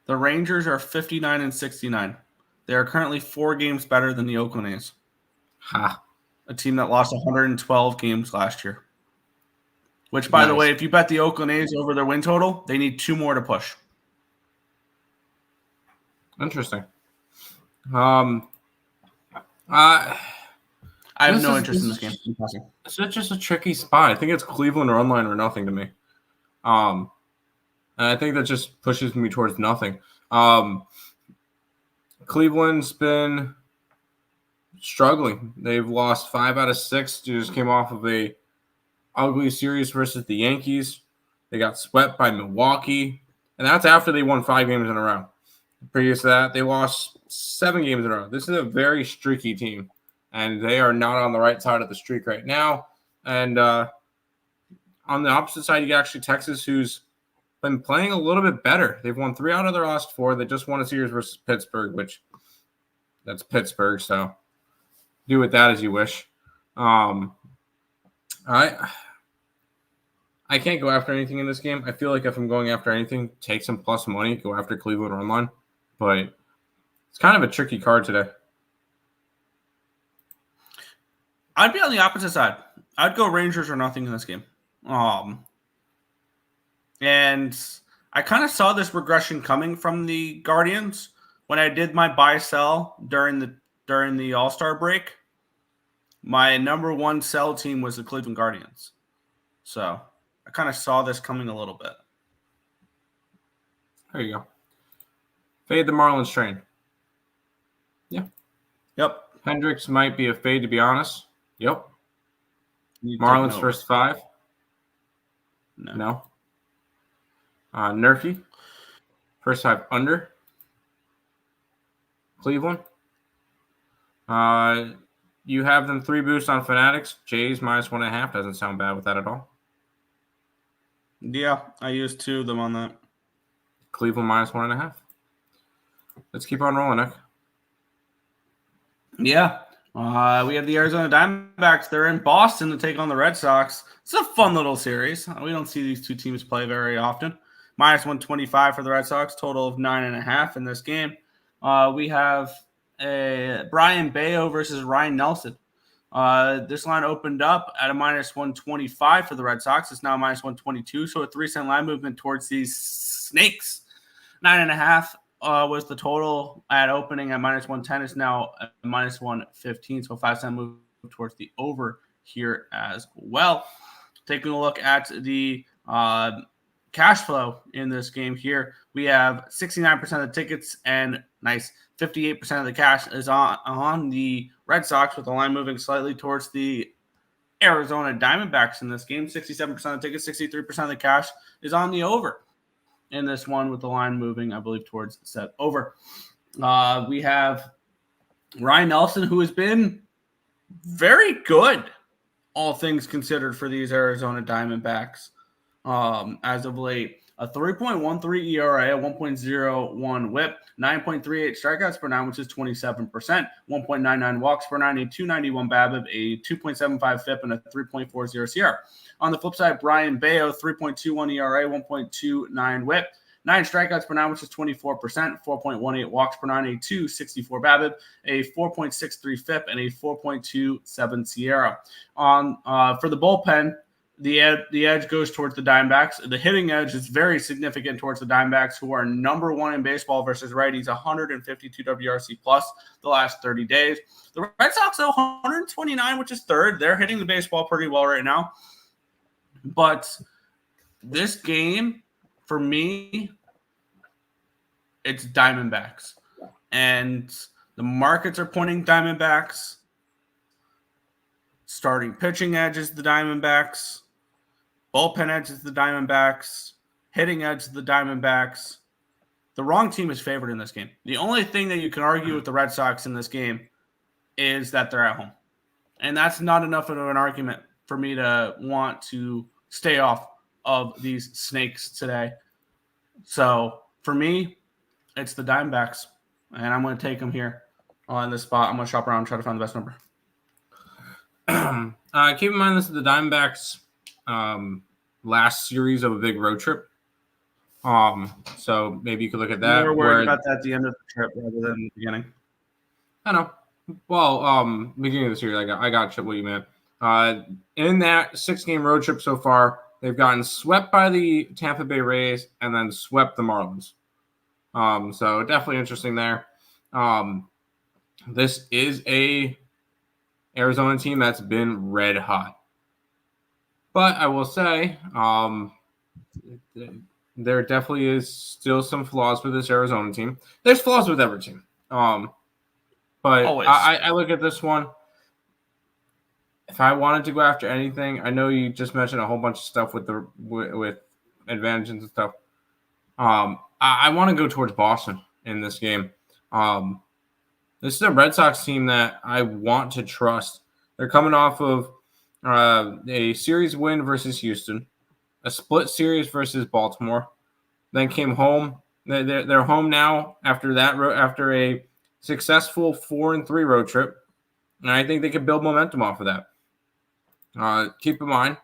The Rangers are 59-69. They are currently 4 games better than the Oakland A's. A team that lost 112 games last year. Which, by the way, if you bet the Oakland A's over their win total, they need 2 more to push. Interesting. I have no interest in this game. It's just a tricky spot. I think it's Cleveland run line or nothing to me. And I think that just pushes me towards nothing. Cleveland's been struggling. They've lost 5 out of 6. They just came off of a ugly series versus the Yankees. They got swept by Milwaukee, and that's after they won 5 games in a row. Previous to that, they lost 7 games in a row. This is a very streaky team, and they are not on the right side of the streak right now. And on the opposite side, you got actually Texas, who's been playing a little bit better. They've won 3 out of their last 4. They just won a series versus Pittsburgh, which that's Pittsburgh, so do with that as you wish. I can't go after anything in this game. I feel like if I'm going after anything, take some plus money, go after Cleveland run line. But it's kind of a tricky card today. I'd be on the opposite side. I'd go Rangers or nothing in this game. And I kind of saw this regression coming from the Guardians when I did my buy-sell during the All-Star break. My number 1 sell team was the Cleveland Guardians. So I kind of saw this coming a little bit. There you go. Fade the Marlins train. Yeah. Yep. Hendricks might be a fade, to be honest. Yep. Marlins first 5. No. Nerfy. First 5 under. Cleveland. You have them 3 boosts on Fanatics. Jays minus 1.5. Doesn't sound bad with that at all. Yeah, I used 2 of them on that. Cleveland minus 1.5. Let's keep on rolling, Nick. Yeah. We have the Arizona Diamondbacks. They're in Boston to take on the Red Sox. It's a fun little series. We don't see these 2 teams play very often. Minus 125 for the Red Sox. Total of 9.5 in this game. We have Brian Bayo versus Ryan Nelson. This line opened up at a minus 125 for the Red Sox. It's now minus 122, so a 3-cent line movement towards these Snakes. 9.5 was the total at opening at minus 110. It's now at minus 115, so a 5-cent move towards the over here as well. Taking a look at the cash flow in this game here, we have 69% of the tickets and Nice 58% of the cash is on the Red Sox, with the line moving slightly towards the Arizona Diamondbacks in this game. 67% of the tickets, 63% of the cash is on the over in this one, with the line moving, I believe, towards set over. We have Ryan Nelson, who has been very good, all things considered, for these Arizona Diamondbacks as of late. A 3.13 ERA, a 1.01 whip, 9.38 strikeouts per nine, which is 27%, 1.99 walks per nine, a 291 BABIP, a 2.75 FIP, and a 3.40 CR. On the flip side, Brian Bayo, 3.21 ERA, 1.29 whip, 9 strikeouts per nine, which is 24%, 4.18 walks per nine, a 264 BABIP, a 4.63 FIP, and a 4.27 Sierra. For the bullpen, the edge goes towards the Diamondbacks. The hitting edge is very significant towards the Diamondbacks, who are number one in baseball versus righties, 152 WRC plus the last 30 days. The Red Sox, though, 129, which is third. They're hitting the baseball pretty well right now. But this game, for me, it's Diamondbacks. And the markets are pointing Diamondbacks. Starting pitching edge is the Diamondbacks. Bullpen edge is the Diamondbacks. Hitting edge is the Diamondbacks. The wrong team is favored in this game. The only thing that you can argue with the Red Sox in this game is that they're at home. And that's not enough of an argument for me to want to stay off of these snakes today. So for me, it's the Diamondbacks. And I'm going to take them here on this spot. I'm going to shop around and try to find the best number. Keep in mind, this is the Diamondbacks' last series of a big road trip. So maybe you could look at that. We're worried about that at the end of the trip rather than the beginning. I know. Well, beginning of the series, I got what you meant. In that 6-game road trip so far, they've gotten swept by the Tampa Bay Rays and then swept the Marlins. So definitely interesting there. This is a Arizona team that's been red hot. But I will say, there definitely is still some flaws with this Arizona team. There's flaws with every team. But I look at this one. If I wanted to go after anything, I know you just mentioned a whole bunch of stuff with advantages and stuff. I want to go towards Boston in this game. This is a Red Sox team that I want to trust. They're coming off of a series win versus Houston, a split series versus Baltimore, then came home. They're home now after a successful 4-3 road trip, and I think they can build momentum off of that. Keep in mind,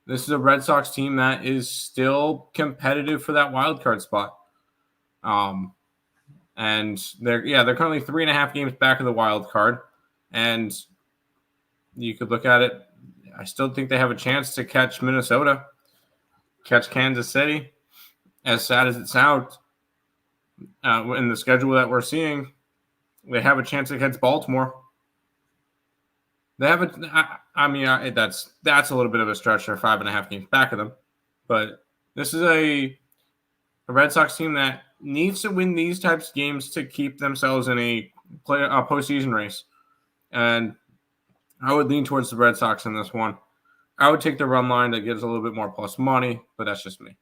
this is a Red Sox team that is still competitive for that wild card spot. And they're currently 3.5 games back of the wild card, and you could look at it. I still think they have a chance to catch Minnesota, catch Kansas City. As sad as it sounds, in the schedule that we're seeing, they have a chance against Baltimore. They have that's a little bit of a stretch. They're 5.5 games back of them, but this is a Red Sox team that needs to win these types of games to keep themselves in a postseason race. And I would lean towards the Red Sox in this one. I would take the run line that gives a little bit more plus money, but that's just me.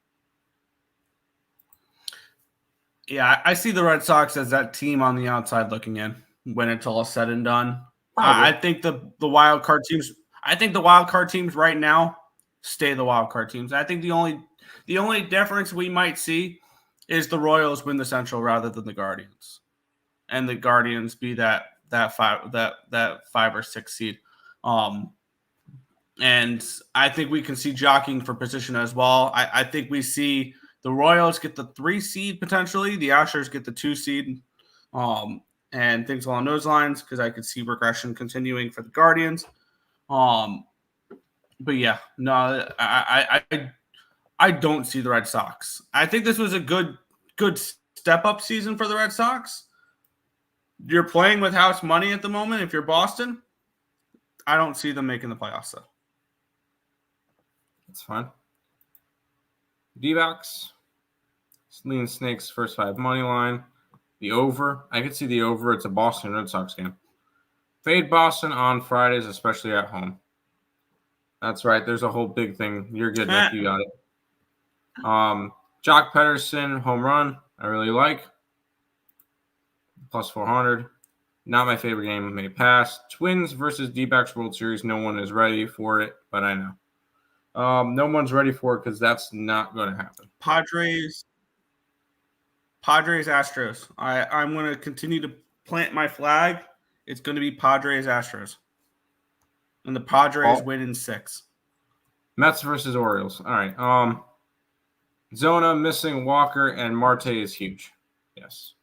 Yeah, I see the Red Sox as that team on the outside looking in when it's all said and done. I think the wild card teams. I think the wild card teams right now stay the wild card teams. I think the only difference we might see is the Royals win the Central rather than the Guardians, and the Guardians be that 5 or 6 seed. And I think we can see jockeying for position as well. I think we see the Royals get the 3 seed potentially, the Astros get the 2 seed, and things along those lines, because I could see regression continuing for the Guardians. But yeah, no, I don't see the Red Sox. I think this was a good step-up season for the Red Sox. You're playing with house money at the moment. If you're Boston, I don't see them making the playoffs, though. That's fine. D-backs, lean snakes, first 5 money line. The over. I could see the over. It's a Boston Red Sox game. Fade Boston on Fridays, especially at home. That's right. There's a whole big thing. You're good, Nick. You got it. Jock Pederson, home run. I really like. Plus 400. Not my favorite game. May pass. Twins versus D-backs World Series. No one is ready for it, but I know. No one's ready for it because that's not going to happen. Padres, Astros. I'm going to continue to plant my flag. It's going to be Padres, Astros. And the Padres win in 6. Mets versus Orioles. All right. Zona missing Walker and Marte is huge. Yes.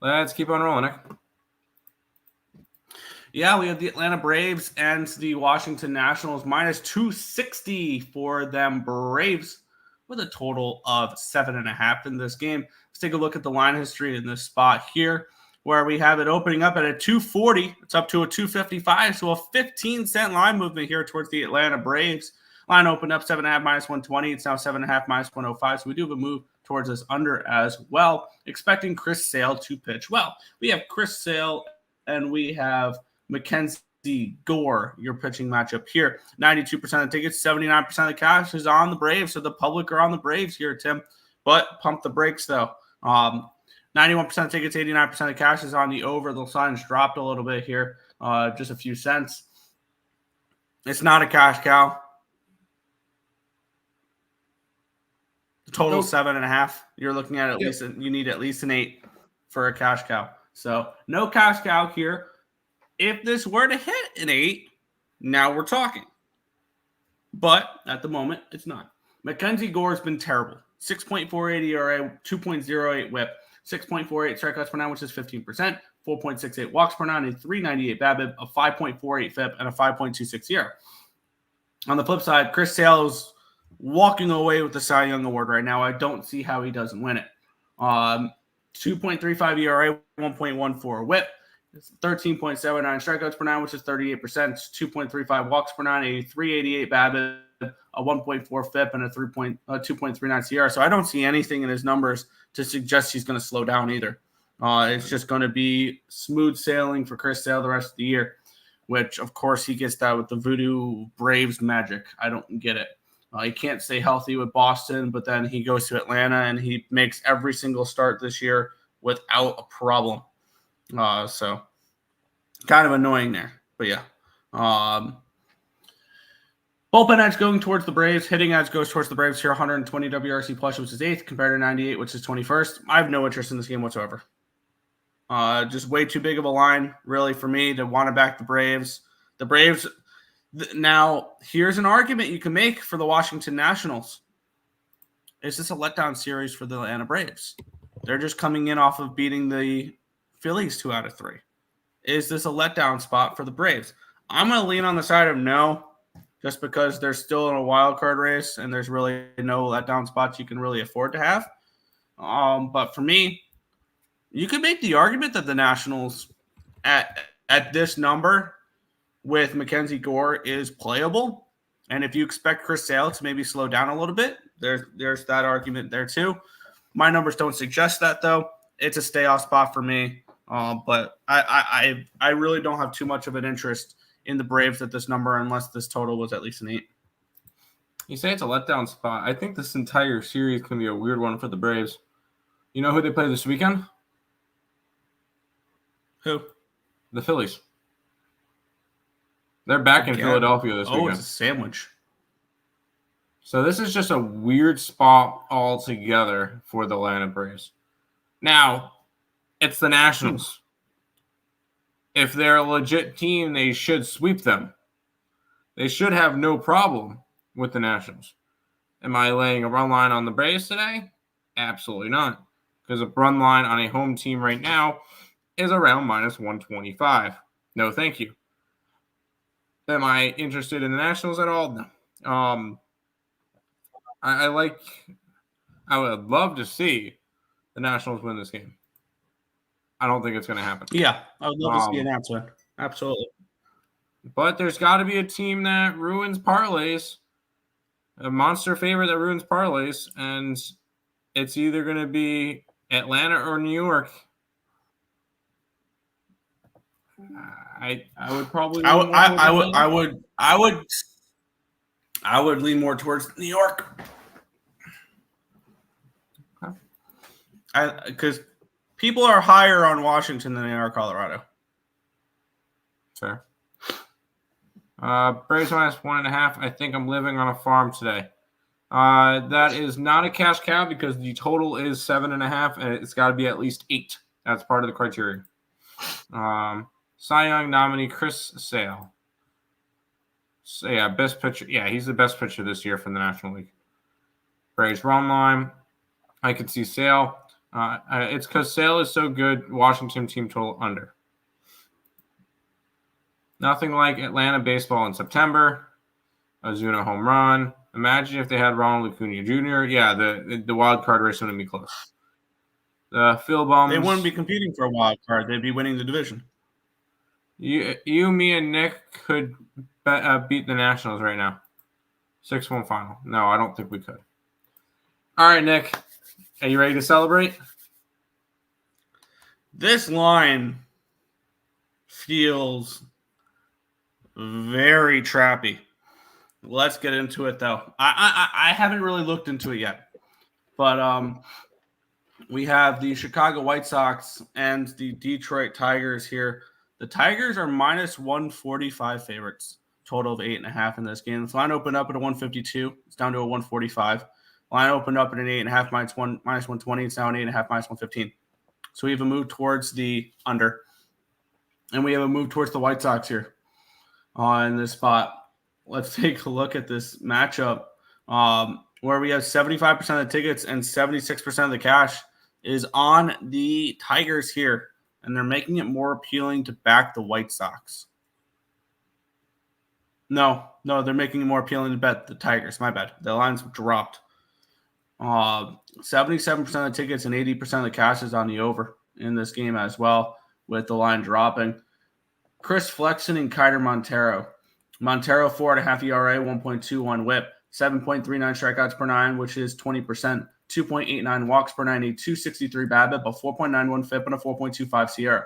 Let's keep on rolling, Nick. Yeah, we have the Atlanta Braves and the Washington Nationals minus 260 for them Braves with a total of 7.5 in this game. Let's take a look at the line history in this spot here where we have it opening up at a 240. It's up to a 255, so a 15-cent line movement here towards the Atlanta Braves. Line opened up 7.5 minus 120. It's now 7.5 minus 105, so we do have a move towards this under as well, expecting Chris Sale to pitch well. We have Chris Sale and we have Mackenzie Gore, your pitching matchup here. 92% of the tickets, 79% of the cash is on the Braves, so the public are on the Braves here, Tim. But pump the brakes, though. 91% of tickets, 89% of cash is on the over. The line's dropped a little bit here, just a few cents. It's not a cash cow. The total 7.5. You're looking at least you need at least an 8 for a cash cow. So no cash cow here. If this were to hit an 8, now we're talking. But at the moment, it's not. Mackenzie Gore has been terrible. 6.48 ERA, 2.08 whip, 6.48 strikeouts per 9, which is 15%, 4.68 walks per 9, a 3.98 BABIP, a 5.48 FIP, and a 5.26 ERA. On the flip side, Chris Sale is walking away with the Cy Young Award right now. I don't see how he doesn't win it. 2.35 ERA, 1.14 whip. 13.79 strikeouts per 9, which is 38%. 2.35 walks per 9, a 3.88 BABIP, a 1.4 FIP, and a 2.39 CR. So I don't see anything in his numbers to suggest he's going to slow down either. It's just going to be smooth sailing for Chris Sale the rest of the year, which, of course, he gets that with the Voodoo Braves magic. I don't get it. He can't stay healthy with Boston, but then he goes to Atlanta and he makes every single start this year without a problem. So kind of annoying there, but yeah. Bullpen edge going towards the Braves. Hitting edge goes towards the Braves here. 120 WRC plus, which is 8th, compared to 98, which is 21st. I have no interest in this game whatsoever. Just way too big of a line, really, for me to want to back the Braves. The Braves. Now, here's an argument you can make for the Washington Nationals. Is this a letdown series for the Atlanta Braves? They're just coming in off of beating the Phillies 2 out of 3. Is this a letdown spot for the Braves? I'm going to lean on the side of no, just because they're still in a wild card race and there's really no letdown spots you can really afford to have. But for me, you could make the argument that the Nationals at this number with Mackenzie Gore is playable. And if you expect Chris Sale to maybe slow down a little bit, there's that argument there too. My numbers don't suggest that, though. It's a stay-off spot for me. But I really don't have too much of an interest in the Braves at this number unless this total was at least an 8. You say it's a letdown spot. I think this entire series can be a weird one for the Braves. You know who they play this weekend? Who? The Phillies. They're back in Philadelphia this weekend. Oh, it's a sandwich. So this is just a weird spot altogether for the Atlanta Braves. Now, it's the Nationals. If they're a legit team, they should sweep them. They should have no problem with the Nationals. Am I laying a run line on the Braves today? Absolutely not. Because a run line on a home team right now is around minus 125. No, thank you. Am I interested in the Nationals at all? No. I would love to see the Nationals win this game. I don't think it's going to happen. Yeah, I would love to see an answer. Absolutely. But there's got to be a team that ruins parlays, a monster favorite that ruins parlays, and it's either going to be Atlanta or New York? I would probably. I would lean more towards New York. Because people are higher on Washington than they are Colorado. Fair. Braves minus 1.5. I think I'm living on a farm today. That is not a cash cow because the total is 7.5, and it's got to be at least 8. That's part of the criteria. Cy Young nominee Chris Sale. So yeah, best pitcher. Yeah, he's the best pitcher this year from the National League. Braves run line. I could see Sale. It's because Sale is so good. Washington team total under. Nothing like Atlanta baseball in September. Ozuna home run. Imagine if they had Ronald Acuna Jr. Yeah, the wild card race wouldn't be close. The Phil Bums. They wouldn't be competing for a wild card. They'd be winning the division. You, me, and Nick could beat the Nationals right now. 6-1 final. No, I don't think we could. All right, Nick. Are you ready to celebrate? This line feels very trappy. Let's get into it, though. I haven't really looked into it yet. But we have the Chicago White Sox and the Detroit Tigers here. The Tigers are minus 145 favorites, total of 8.5 in this game. This line opened up at a 152. It's down to a 145. Line opened up at an 8.5 minus 120. It's now an 8.5 minus 115. So we have a move towards the under. And we have a move towards the White Sox here in this spot. Let's take a look at this matchup where we have 75% of the tickets and 76% of the cash is on the Tigers here. And they're making it more appealing to back the White Sox. No, they're making it more appealing to bet the Tigers. My bad. The line's dropped. 77% of the tickets and 80% of the cash is on the over in this game as well, with the line dropping. Chris Flexen and Kiter Montero. Montero, 4.5 ERA, 1.21 whip, 7.39 strikeouts per 9, which is 20%, 2.89 walks per 90, 263 BABIP, a 4.91 FIP, and a 4.25 SIERA.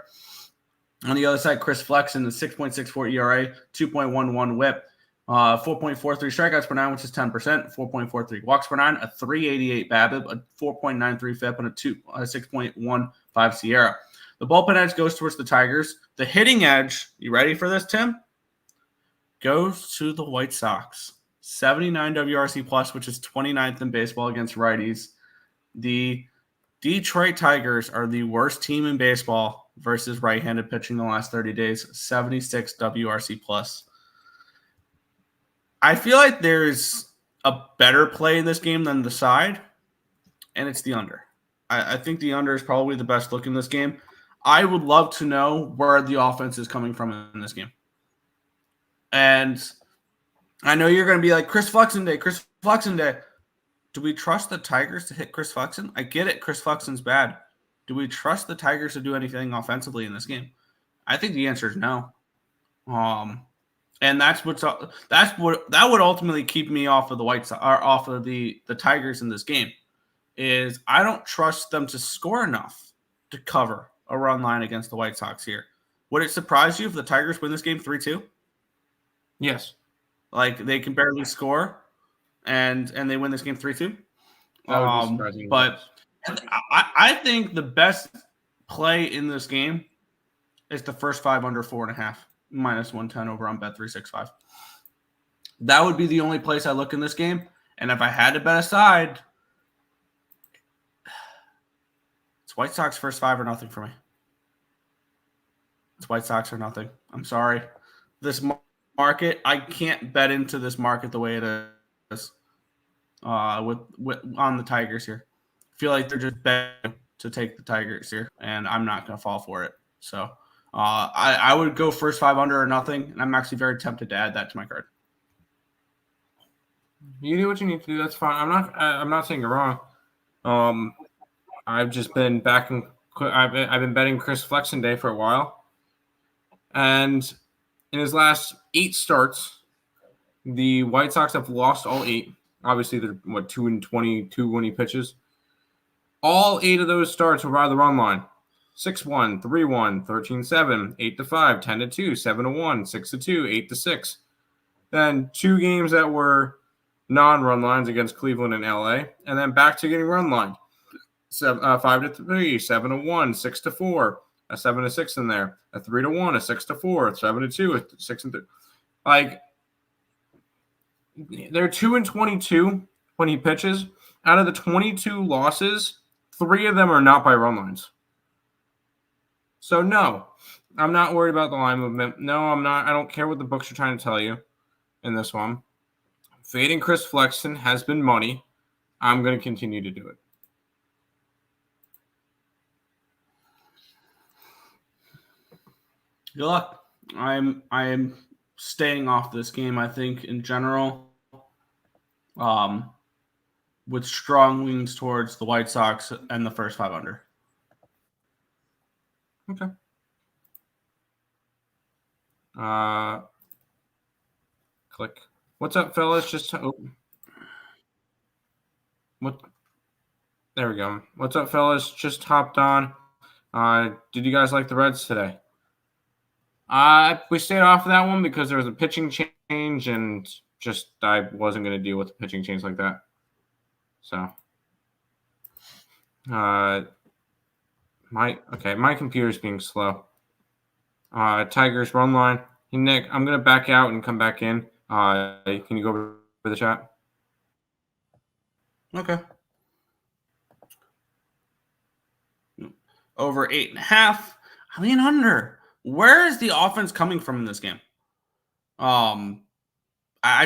On the other side, Chris Flexen, the 6.64 ERA, 2.11 whip, 4.43 strikeouts per 9, which is 10%, 4.43 walks per 9, a 388 BABIP, a 4.93 FIP, and a 6.15 SIERA. The bullpen edge goes towards the Tigers. The hitting edge, you ready for this, Tim? Goes to the White Sox. 79 WRC plus, which is 29th in baseball against righties. The Detroit Tigers are the worst team in baseball versus right-handed pitching the last 30 days. 76 WRC plus. I feel like there's a better play in this game than the side, and it's the under. I think the under is probably the best look in this game. I would love to know where the offense is coming from in this game. And I know you're going to be like, Chris Flexen Day. Do we trust the Tigers to hit Chris Flexen? I get it. Chris Flexen's bad. Do we trust the Tigers to do anything offensively in this game? I think the answer is no. And that would ultimately keep me off of the White Sox, or off of the Tigers in this game. Is I don't trust them to score enough to cover a run line against the White Sox here. Would it surprise you if the Tigers win this game 3-2? Yes. Like they can barely score, and they win this game 3-2. But I think the best play in this game is the first 5 under 4.5 minus 110 over on Bet365. That would be the only place I look in this game. And if I had to bet a side, it's White Sox first 5 or nothing for me. It's White Sox or nothing. I'm sorry. This market, I can't bet into this market the way it is with on the Tigers here. I feel like they're just betting to take the Tigers here, and I'm not going to fall for it. So I would go first 5 under or nothing, and I'm actually very tempted to add that to my card. You do what you need to do. That's fine. I'm not saying you're wrong. I've just been backing. I've been betting Chris Flexen Day for a while, and in his last 8 starts, the White Sox have lost all 8. Obviously, they're 2-22 when he pitches. All 8 of those starts were by the run line. 6-1, 3-1, 13-7, 8-5, 10-2, 7-1, 6-2, 8-6. Then 2 games that were non-run lines against Cleveland and LA, and then back to getting run line. 5-3, 7-1, 6-4, a 7-6 in there, a 3-1, a 6-4, a 7-2, a 6-3. Like, they're 2-22 when he pitches. Out of the 22 losses, 3 of them are not by run lines. So no, I'm not worried about the line movement. No, I'm not. I don't care what the books are trying to tell you in this one. Fading Chris Flexen has been money. I'm going to continue to do it. Good luck. I am staying off this game, I think, in general. With strong leans towards the White Sox and the first 5 under. Okay. Click. What's up, fellas? There we go. What's up, fellas? Just hopped on. Did you guys like the Reds today? We stayed off of that one because there was a pitching change, and just I wasn't going to deal with a pitching change like that. So, my computer's being slow. Tigers run line. Hey, Nick, I'm going to back out and come back in. Can you go over the chat? Okay. Over 8.5. I mean, under. Where is the offense coming from in this game? I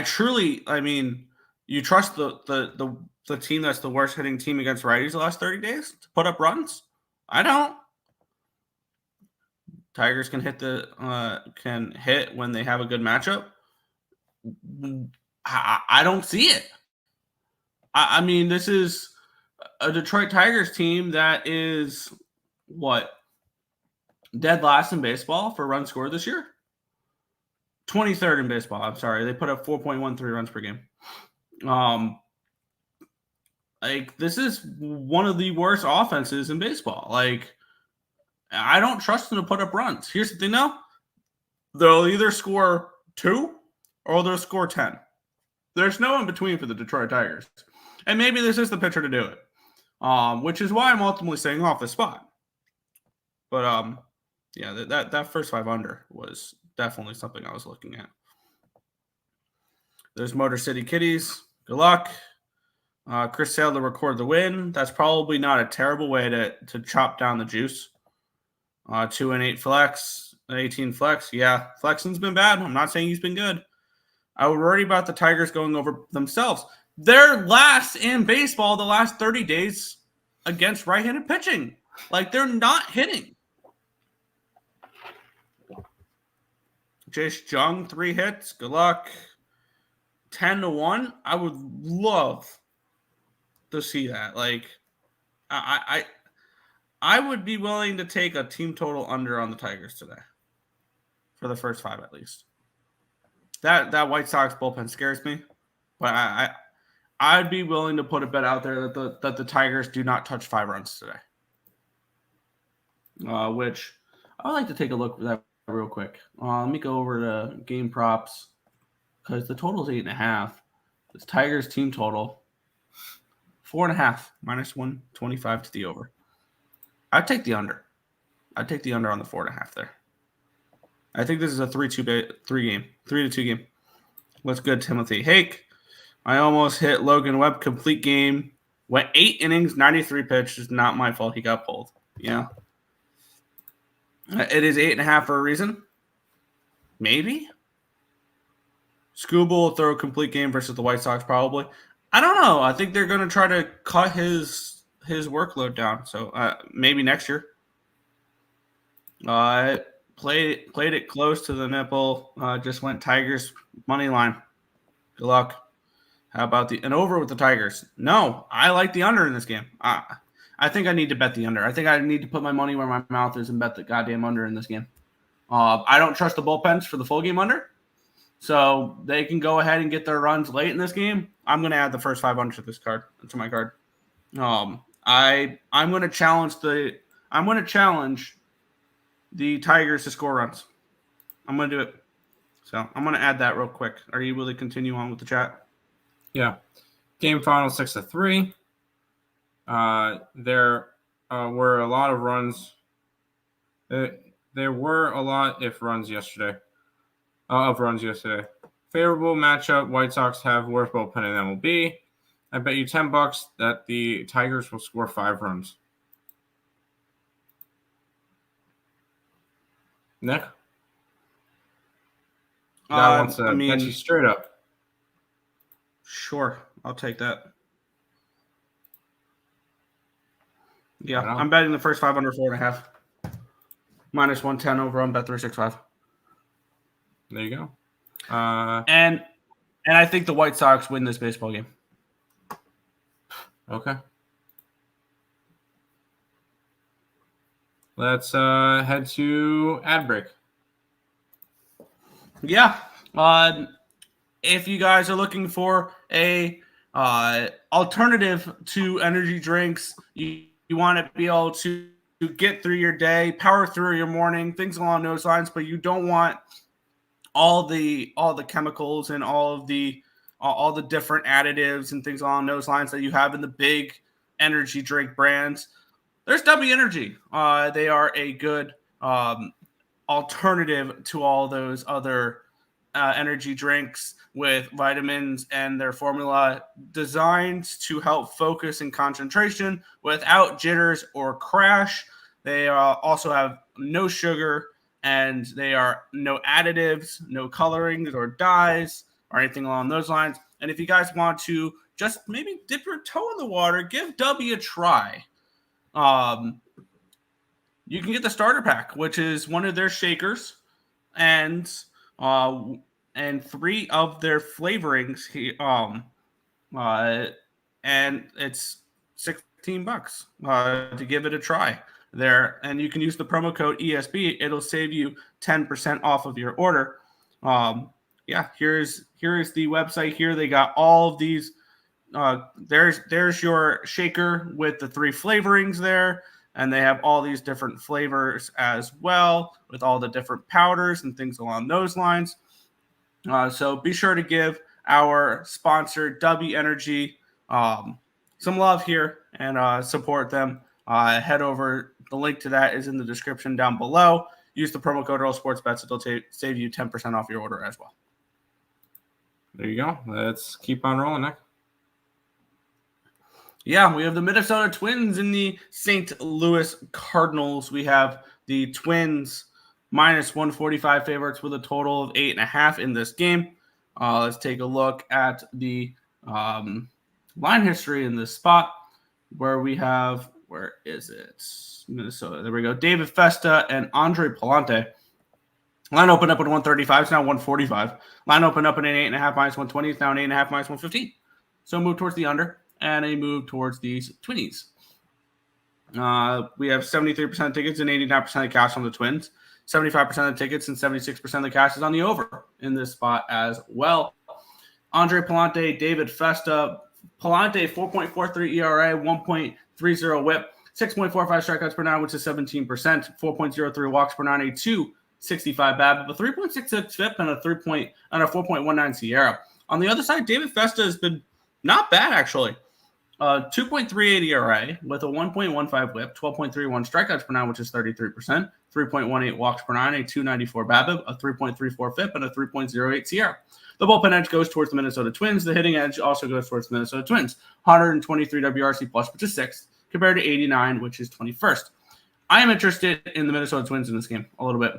truly, I mean, you trust the team that's the worst hitting team against righties the last 30 days to put up runs? I don't. Tigers can hit when they have a good matchup. I don't see it. I mean, this is a Detroit Tigers team that is dead last in baseball for runs scored this year. 23rd in baseball. I'm sorry. They put up 4.13 runs per game. This is one of the worst offenses in baseball. I don't trust them to put up runs. Here's the thing though. They'll either score 2 or they'll score 10. There's no in between for the Detroit Tigers. And maybe this is the pitcher to do it. Which is why I'm ultimately staying off the spot. But yeah, that first 5 under was definitely something I was looking at. There's Motor City Kitties. Good luck. Chris Sale to record the win. That's probably not a terrible way to chop down the juice. 2-8 flex, 18 flex. Yeah, Flexen's been bad. I'm not saying he's been good. I would worry about the Tigers going over themselves. They're last in baseball the last 30 days against right-handed pitching. They're not hitting. Jace Jung, 3 hits. Good luck. 10-1. I would love to see that. I would be willing to take a team total under on the Tigers today. For the first 5 at least. That White Sox bullpen scares me. But I'd be willing to put a bet out there that the Tigers do not touch 5 runs today. Which I would like to take a look at that real quick. Let me go over to game props because the total is 8.5. This Tigers team total 4.5 minus 125 to the over. I'd take the under. I'd take the under on the 4.5 there. I think this is a 3-2 game. What's good, Timothy Hake? I almost hit Logan Webb complete game. Went 8 innings, 93 pitches. Not my fault. He got pulled. Yeah. It is 8.5 for a reason. Maybe. Scooble will throw a complete game versus the White Sox probably. I don't know. I think they're going to try to cut his workload down. So maybe next year. Played it close to the nipple. Just went Tigers money line. Good luck. How about an over with the Tigers? No, I like the under in this game. I think I need to bet the under. I think I need to put my money where my mouth is and bet the goddamn under in this game. I don't trust the bullpens for the full game under. So they can go ahead and get their runs late in this game. I'm going to add the first 5 under to my card. I'm going to challenge the Tigers to score runs. I'm going to do it. So I'm going to add that real quick. Are you able to continue on with the chat? Yeah. Game final 6-3. There were a lot of runs. There were a lot of runs yesterday. Favorable matchup. White Sox have worst bullpen in MLB. I bet you $10 that the Tigers will score 5 runs. Nick? Guy wants to bet you straight up. Sure, I'll take that. Yeah, I'm betting the first 5 under 4.5. Minus 110 over on Bet365. There you go. And I think the White Sox win this baseball game. Okay. Let's head to ad break. Yeah. If you guys are looking for a alternative to energy drinks, you want to be able to get through your day, power through your morning, things along those lines, but you don't want all the chemicals and all the different additives and things along those lines that you have in the big energy drink brands. There's W Energy. They are a good alternative to all those other energy drinks with vitamins and their formula designed to help focus and concentration without jitters or crash. They also have no sugar, and they are no additives, no colorings or dyes or anything along those lines. And if you guys want to just maybe dip your toe in the water, give W a try. You can get the starter pack, which is one of their shakers, and 3 of their flavorings. And it's $16 to give it a try there. And you can use the promo code ESB. It'll save you 10% off of your order. Here's the website here. They got all of these. There's your shaker with the 3 flavorings there. And they have all these different flavors as well with all the different powders and things along those lines. So be sure to give our sponsor, W Energy, some love here and support them. Head over. The link to that is in the description down below. Use the promo code EarleSportsBets. It'll save you 10% off your order as well. There you go. Let's keep on rolling, Nick. Yeah, we have the Minnesota Twins and the St. Louis Cardinals. We have the Twins minus 145 favorites with a total of 8.5 in this game. Let's take a look at the line history in this spot where we have, where is it? Minnesota. There we go. David Festa and Andre Palante. Line opened up at 135. It's now 145. Line opened up at an 8.5 minus 120. It's now an 8.5 minus 115. So move towards the under and a move towards these Twinnies. We have 73% of tickets and 89% of cash on the Twins. 75% of tickets and 76% of the cash is on the over in this spot as well. Andre Palante, David Festa. Palante, 4.43 ERA, 1.30 whip, 6.45 strikeouts per nine, which is 17%, 4.03 walks per nine, a 2.65 BABIP, a 3.66 FIP, and a 4.19 SIERA. On the other side, David Festa has been not bad, actually. 2.38 ERA with a 1.15 whip, 12.31 strikeouts per nine, which is 33%, 3.18 walks per nine, a 2.94 BABIP, a 3.34 FIP, and a 3.08 SIERA. The bullpen edge goes towards the Minnesota Twins. The hitting edge also goes towards the Minnesota Twins. 123 WRC plus, which is 6th, compared to 89, which is 21st. I am interested in the Minnesota Twins in this game a little bit.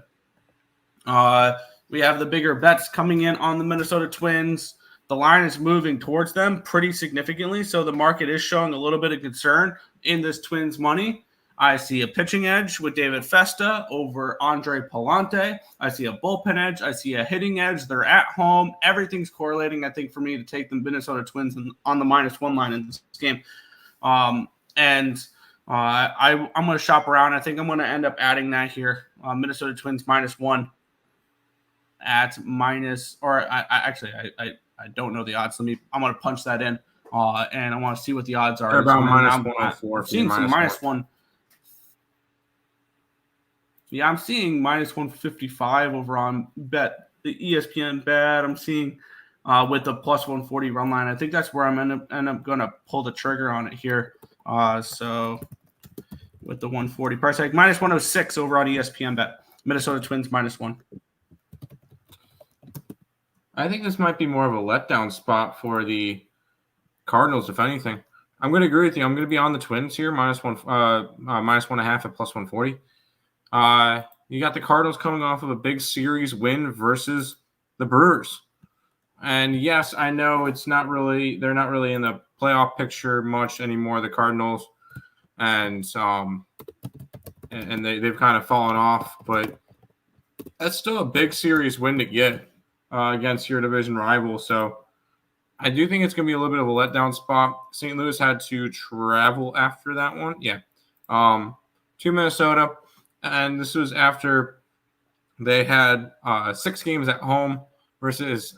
We have the bigger bets coming in on the Minnesota Twins. The line is moving towards them pretty significantly, so the market is showing a little bit of concern in this Twins money. I see a pitching edge with David Festa over Andre Palante. I see a bullpen edge. I see a hitting edge. They're at home. Everything's correlating, I think, for me to take the Minnesota Twins on the -1 line in this game. I'm going to shop around. I think I'm going to end up adding that here. Minnesota Twins -1 at minus, or I don't know the odds. I'm going to punch that in. and I want to see what the odds are. They're about minus I'm 104. seeing some minus one. Yeah, I'm seeing minus 155 over on the ESPN bet. I'm seeing with the plus 140 run line. I think that's where I'm end up going to pull the trigger on it here. So with the 140 price tag, minus 106 over on ESPN bet. Minnesota Twins minus 1. I think this might be more of a letdown spot for the Cardinals, if anything. I'm going to agree with you. I'm going to be on the Twins here, minus 1.5 at plus 140. You got the Cardinals coming off of a big series win versus the Brewers. And yes, I know they're not really in the playoff picture much anymore, the Cardinals. And they've kind of fallen off, but that's still a big series win to get against your division rival. So I do think it's going to be a little bit of a letdown spot. St. Louis had to travel after that one. Yeah. To Minnesota. And this was after they had 6 games at home versus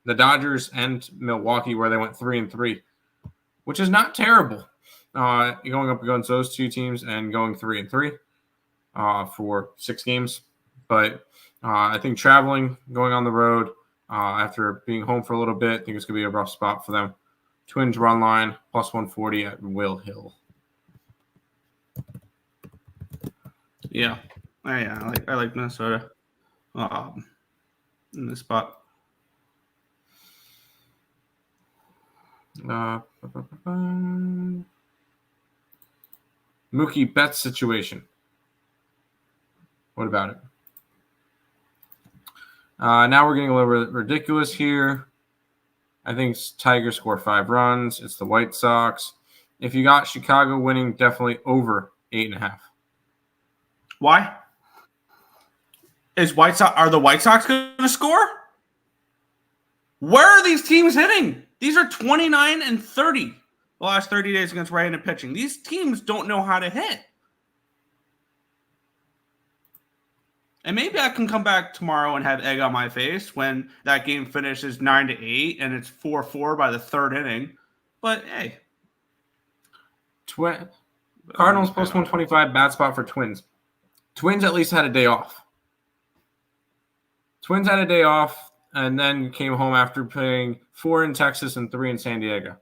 the Dodgers and Milwaukee, where they went 3-3, which is not terrible. Going up against those two teams and going 3-3 for 6 games. But I think traveling, going on the road after being home for a little bit, I think it's going to be a rough spot for them. Twins run line, plus 140 at Will Hill. Yeah, I like Minnesota in this spot. Mookie Betts situation. What about it? Now we're getting a little bit ridiculous here. I think Tigers score 5 runs. It's the White Sox. If you got Chicago winning, definitely over 8.5. Why? Are the White Sox going to score? Where are these teams hitting? These are 29 and 30 the last 30 days against right-handed pitching. These teams don't know how to hit. And maybe I can come back tomorrow and have egg on my face when that game finishes 9-8 and it's 4-4 by the 3rd inning. But hey. Cardinals plus 125, bad spot for Twins. Twins at least had a day off. Twins had a day off and then came home after playing 4 in Texas and 3 in San Diego.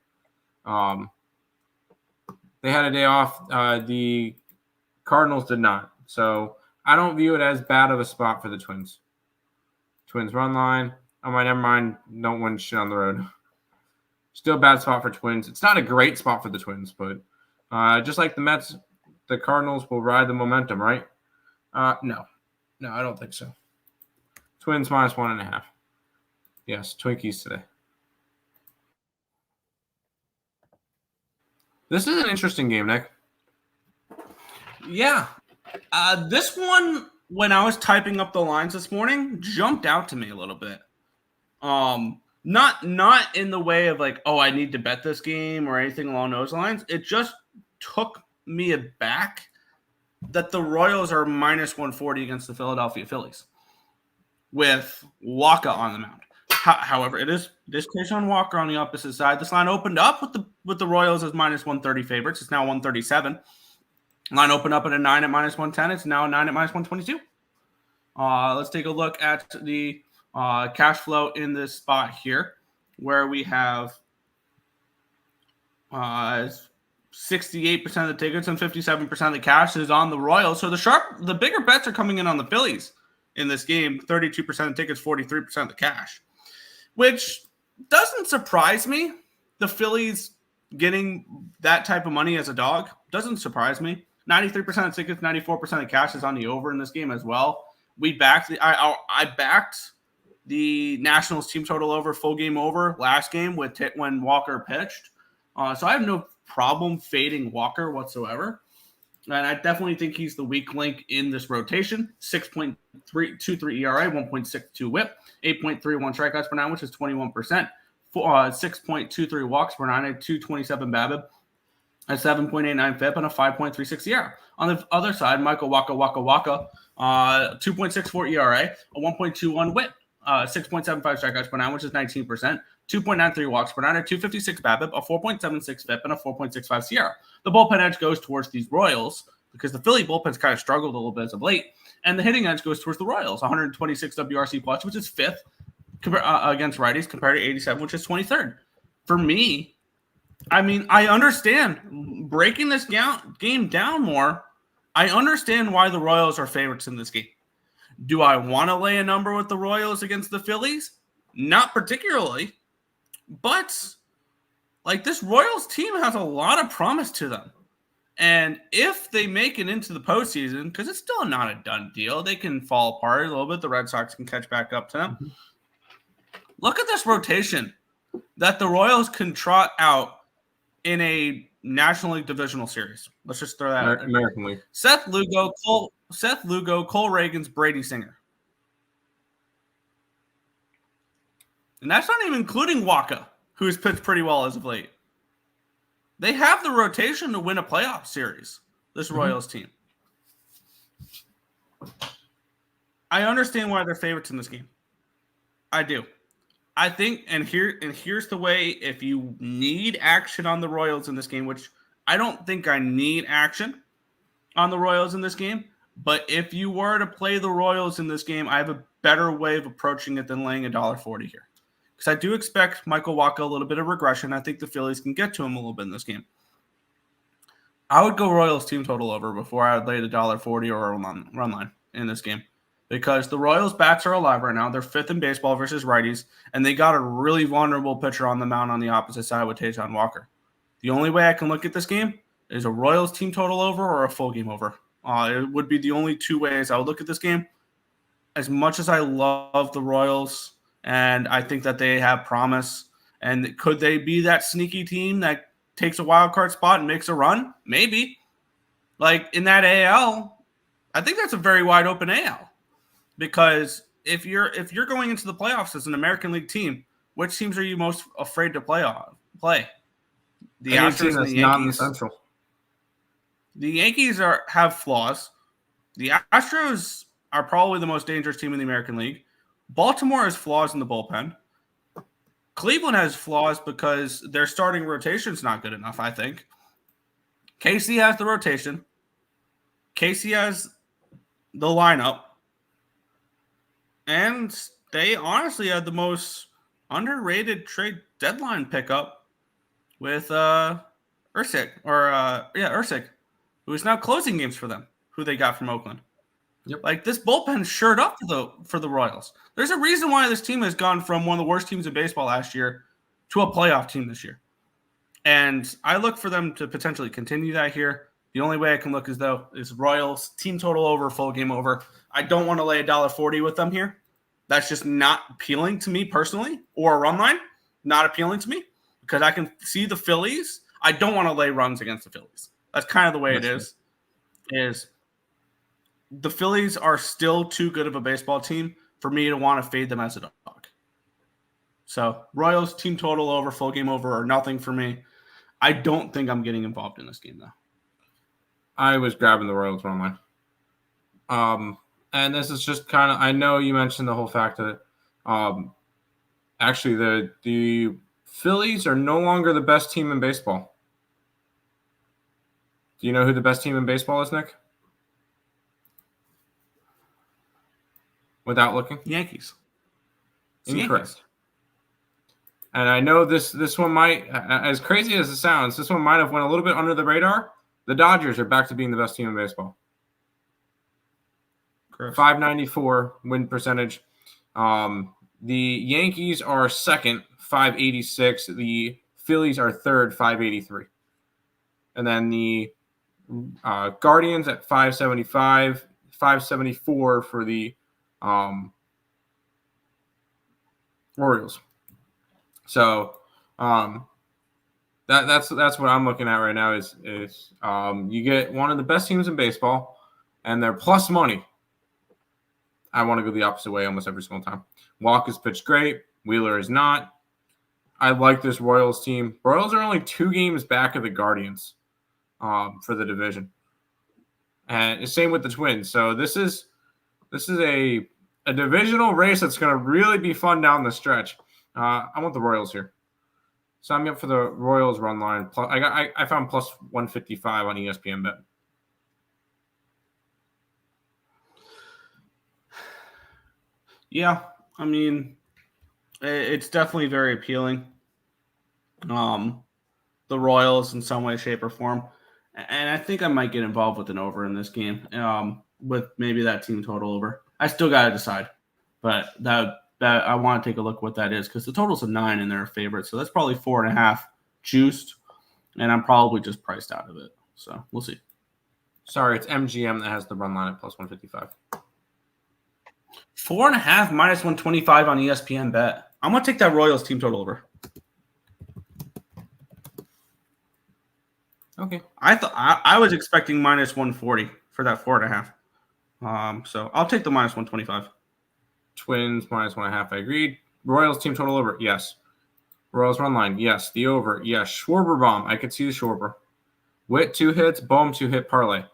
They had a day off. The Cardinals did not. So I don't view it as bad of a spot for the Twins. Twins run line. Oh, never mind. Don't win shit on the road. Still a bad spot for Twins. It's not a great spot for the Twins, but just like the Mets, the Cardinals will ride the momentum, right? No, I don't think so. Twins minus 1.5. Yes, Twinkies today. This is an interesting game, Nick. Yeah. This one, when I was typing up the lines this morning, jumped out to me a little bit. Not in the way of like, oh, I need to bet this game or anything along those lines. It just took me aback that the Royals are minus 140 against the Philadelphia Phillies with Walker on the mound. However, it is Christian Walker on the opposite side. This line opened up with the Royals as minus 130 favorites. It's now 137. Line opened up at a 9 at minus 110. It's now a 9 at minus 122. Let's take a look at the cash flow in this spot here, where we have 68% of the tickets and 57% of the cash is on the Royals. So the bigger bets are coming in on the Phillies in this game. 32% of the tickets, 43% of the cash, which doesn't surprise me. The Phillies getting that type of money as a dog doesn't surprise me. 93% of tickets, 94% of cash is on the over in this game as well. I backed the Nationals team total over, full game over last game when Walker pitched. So I have no problem fading Walker whatsoever. And I definitely think he's the weak link in this rotation. 6.23 ERA, 1.62 whip, 8.31 strikeouts per 9, which is 21%. 6.23 walks per 9, a 2.27 BABIP, a 7.89 FIP, and a 5.36 ERA. On the other side, Michael Waka, 2.64 ERA, a 1.21 whip, 6.75 strikeouts per nine, which is 19%, 2.93 walks per nine, a 256 BABIP, a 4.76 FIP, and a 4.65 SIERA. The bullpen edge goes towards these Royals because the Philly bullpen's kind of struggled a little bit as of late, and the hitting edge goes towards the Royals, 126 WRC plus, which is 5th against righties compared to 87, which is 23rd. For me, I mean, I understand breaking this game down more. I understand why the Royals are favorites in this game. Do I want to lay a number with the Royals against the Phillies? Not particularly. But, like, this Royals team has a lot of promise to them. And if they make it into the postseason, because it's still not a done deal, they can fall apart a little bit. The Red Sox can catch back up to them. Mm-hmm. Look at this rotation that the Royals can trot out in a National League divisional series. Let's just throw that out. American League. Seth Lugo, Cole Reagans, Brady Singer. And that's not even including Waka, who's pitched pretty well as of late. They have the rotation to win a playoff series, this Royals team. I understand why they're favorites in this game. I do. I think, and here's the way, if you need action on the Royals in this game, which I don't think I need action on the Royals in this game, but if you were to play the Royals in this game, I have a better way of approaching it than laying $1.40 here. Because I do expect Michael Wacha a little bit of regression. I think the Phillies can get to him a little bit in this game. I would go Royals team total over before I would lay the $1.40 or a run line in this game. Because the Royals' bats are alive right now. They're 5th in baseball versus righties, and they got a really vulnerable pitcher on the mound on the opposite side with Taijuan Walker. The only way I can look at this game is a Royals team total over or a full game over. It would be the only two ways I would look at this game. As much as I love the Royals, and I think that they have promise, and could they be that sneaky team that takes a wild card spot and makes a run? Maybe. Like in that AL, I think that's a very wide open AL. Because if you're going into the playoffs as an American League team, which teams are you most afraid to play? The Astros and the Yankees. Not in the Central. The Yankees have flaws. The Astros are probably the most dangerous team in the American League. Baltimore has flaws in the bullpen. Cleveland has flaws because their starting rotation is not good enough, I think. KC has the rotation. KC has the lineup. And they honestly had the most underrated trade deadline pickup with Ursik, who is now closing games for them, who they got from Oakland. Yep. Like, this bullpen shored up for the Royals. There's a reason why this team has gone from one of the worst teams in baseball last year to a playoff team this year. And I look for them to potentially continue that here. The only way I can look is Royals, team total over, full game over. I don't want to lay $1.40 with them here. That's just not appealing to me personally. Or a run line, not appealing to me. Because I can see the Phillies. I don't want to lay runs against the Phillies. That's kind of the way it is the Phillies are still too good of a baseball team for me to want to fade them as a dog. So Royals, team total over, full game over, or nothing for me. I don't think I'm getting involved in this game, though. I was grabbing the Royals run line. And this is just kind of, I know you mentioned the whole fact that actually the Phillies are no longer the best team in baseball. Do you know who the best team in baseball is, Nick? Without looking? Yankees. Incorrect. Yankees. And I know this one might, as crazy as it sounds, this one might have went a little bit under the radar. The Dodgers are back to being the best team in baseball. Correct. 594 win percentage. The Yankees are second, 586. The Phillies are third, 583. And then the Guardians at 575, 574 for the Orioles. So that's what I'm looking at right now is you get one of the best teams in baseball and they're plus money. I want to go the opposite way almost every single time. Walker's pitched great. Wheeler is not. I like this Royals team. Royals are only 2 games back of the Guardians for the division. And the same with the Twins. So this is a a divisional race that's going to really be fun down the stretch. I want the Royals here. Sign me up for the Royals run line. I found plus 155 on ESPN Bet. Yeah, I mean, it's definitely very appealing. The Royals in some way, shape, or form. And I think I might get involved with an over in this game, with maybe that team total over. I still got to decide, but that I want to take a look what that is because the total's a 9 and they're a favorite, so that's probably 4.5 juiced, and I'm probably just priced out of it. So we'll see. Sorry, it's MGM that has the run line at plus 155. 4.5 minus 125 on ESPN Bet. I'm gonna take that Royals team total over. Okay. I was expecting minus 140 for that 4.5. So I'll take the minus 125. Twins minus 1.5. I agreed. Royals team total over. Yes. Royals run line. Yes. The over. Yes. Schwarber bomb. I could see the Schwarber. Witt 2 hits. Bohm 2-hit parlay.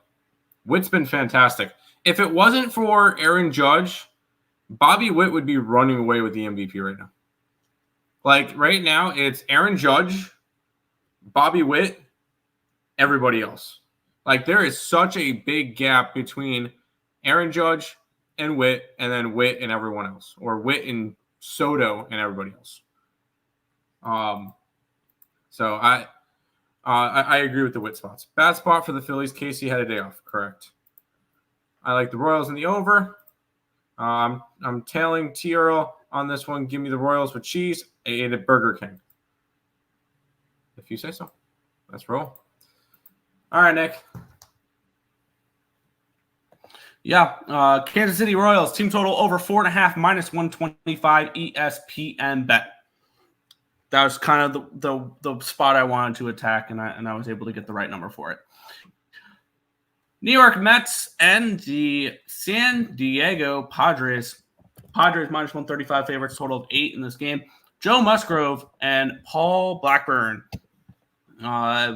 Witt's been fantastic. If it wasn't for Aaron Judge, Bobby Witt would be running away with the MVP right now. Like right now, it's Aaron Judge, Bobby Witt, everybody else. Like there is such a big gap between Aaron Judge and Witt, and then Witt and everyone else, or Witt and Soto and everybody else. So I agree with the Witt spots. Bad spot for the Phillies. Casey had a day off. Correct. I like the Royals in the over. I'm tailing T. Earle on this one. Give me the Royals with cheese and a Burger King. If you say so. Let's roll. All right, Nick. Yeah, Kansas City Royals team total over 4.5 minus 125 ESPN Bet. That was kind of the spot I wanted to attack, and I was able to get the right number for it. New York Mets and the San Diego Padres. Padres minus 135 favorites, total of 8 in this game. Joe Musgrove and Paul Blackburn.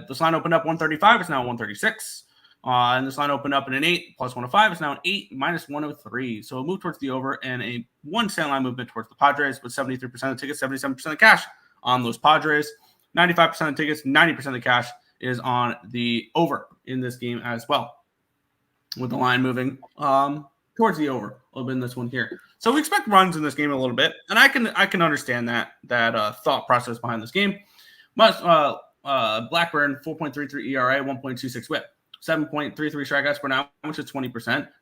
This line opened up 135. It's now 136. And this line opened up in an 8 plus 105. It's now an 8 minus 103. So a move towards the over and a 1 cent line movement towards the Padres with 73% of tickets, 77% of cash on those Padres. 95% of tickets, 90% of the cash is on the over in this game as well, with the line moving towards the over a little bit in this one here. So we expect runs in this game a little bit, and I can understand that thought process behind this game. Blackburn 4.33 ERA, 1.26 WHIP, 7.33 strikeouts per nine, which is 20%,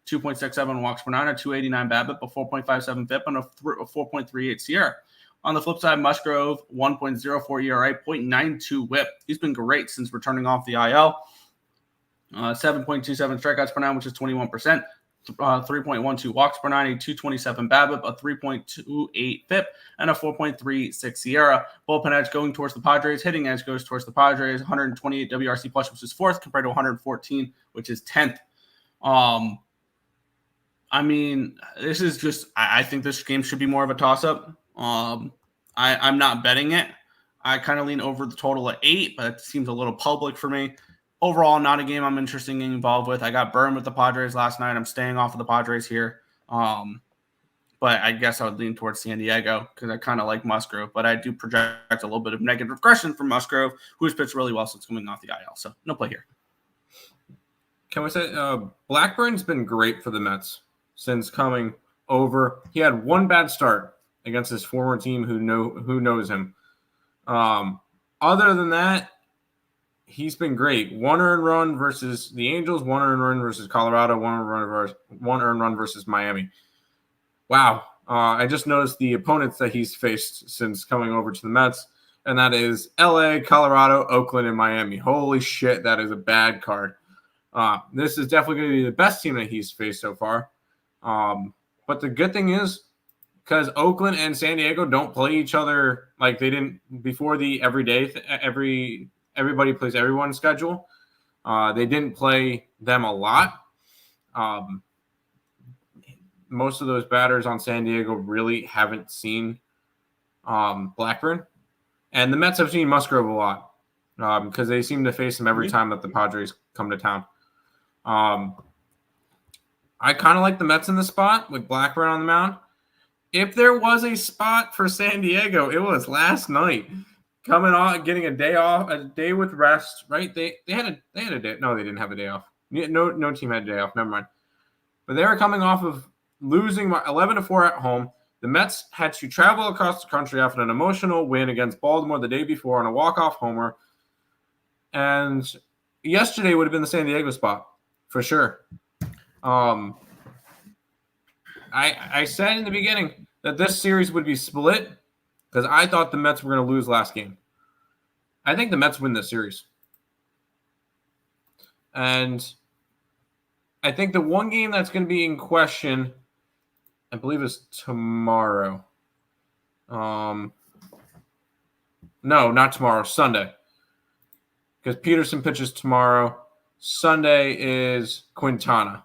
2.67 walks per nine, a 289 BABIP, a 4.57 FIP, and a 4.38 SIERA. On the flip side, Musgrove 1.04 ERA, 0.92 WHIP. He's been great since returning off the IL. 7.27 strikeouts per nine, which is 21%. 3.12 walks per nine, a 227 BABIP, a 3.28 FIP, and a 4.36 SIERA. Bullpen edge going towards the Padres. Hitting edge goes towards the Padres. 128 WRC plus, which is 4th, compared to 114, which is 10th. I mean, this is just – I think this game should be more of a toss-up. I'm not betting it. I kind of lean over the total at 8, but it seems a little public for me. Overall, not a game I'm interested in getting involved with. I got burned with the Padres last night. I'm staying off of the Padres here. But I guess I would lean towards San Diego because I kind of like Musgrove. But I do project a little bit of negative regression from Musgrove, who's pitched really well since coming off the IL. So no play here. Can we say Blackburn's been great for the Mets since coming over? He had one bad start against his former team who knows him. Other than that, he's been great. 1 earned run versus the Angels, 1 earned run versus Colorado, 1 earned run versus Miami. Wow. I just noticed the opponents that he's faced since coming over to the Mets, and that is LA, Colorado, Oakland, and Miami. Holy shit, that is a bad card. This is definitely going to be the best team that he's faced so far. But the good thing is, because Oakland and San Diego don't play each other like they didn't before the everybody plays everyone schedule. They didn't play them a lot. Most of those batters on San Diego really haven't seen Blackburn. And the Mets have seen Musgrove a lot because they seem to face him every time that the Padres come to town. I kind of like the Mets in the spot with Blackburn on the mound. If there was a spot for San Diego, it was last night. Coming on, getting a day off, a day with rest, right? They had a day. No, they didn't have a day off. No team had a day off. Never mind. But they were coming off of losing 11-4 at home. The Mets had to travel across the country after an emotional win against Baltimore the day before on a walk-off homer. And yesterday would have been the San Diego spot for sure. I said in the beginning that this series would be split because I thought the Mets were going to lose last game. I think the Mets win this series. And I think the one game that's going to be in question, I believe, is tomorrow. No, not tomorrow. Sunday. Because Peterson pitches tomorrow. Sunday is Quintana.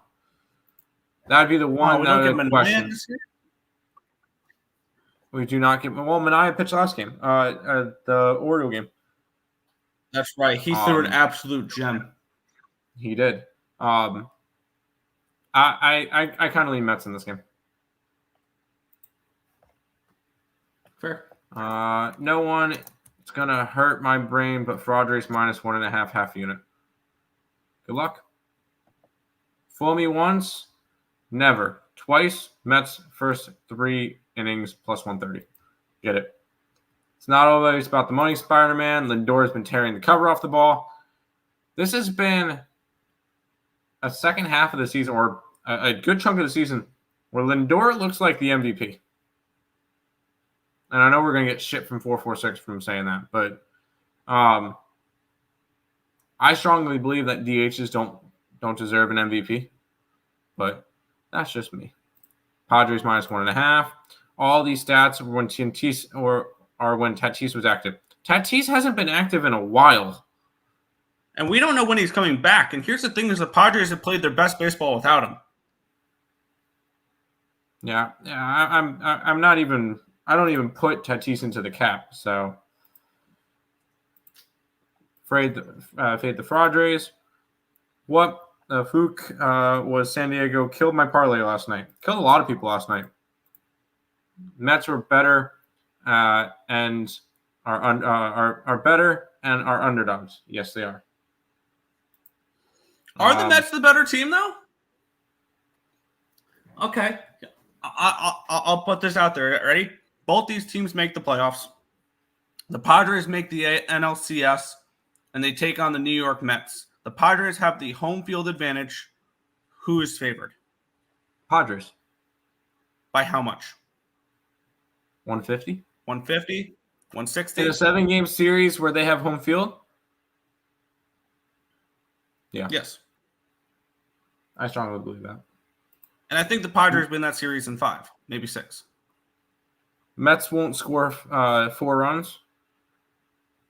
That'd be the one that would question. We do not get – well, Manaea pitched last game, the Oriole game. That's right. He threw an absolute gem. He did. I kind of lean Mets in this game. Fair. No one – it's going to hurt my brain, but Padres -1.5 half unit. Good luck. Fool me once, never. Twice, Mets first 3 innings +130. Get it. It's not always about the money, Spider-Man. Lindor has been tearing the cover off the ball. This has been a second half of the season, or a good chunk of the season, where Lindor looks like the MVP. And I know we're going to get shit from 446 from saying that, but I strongly believe that DHs don't deserve an MVP. But that's just me. Padres -1.5. All these stats when Tatis are when Tatis was active. Tatis hasn't been active in a while. And we don't know when he's coming back. And here's the thing is the Padres have played their best baseball without him. Yeah. I'm not even – I don't even put Tatis into the cap. So, fade the Padres. What the Fook was San Diego killed my parlay last night. Killed a lot of people last night. Mets were better and are better and are underdogs. Yes, they are. Are the Mets the better team, though? Okay. I'll put this out there. Ready? Both these teams make the playoffs. The Padres make the NLCS, and they take on the New York Mets. The Padres have the home field advantage. Who is favored? Padres. By how much? 150? 150? 160? In a 7-game series where they have home field? Yeah. Yes. I strongly believe that. And I think the Padres win that series in 5, maybe 6. Mets won't score 4 runs.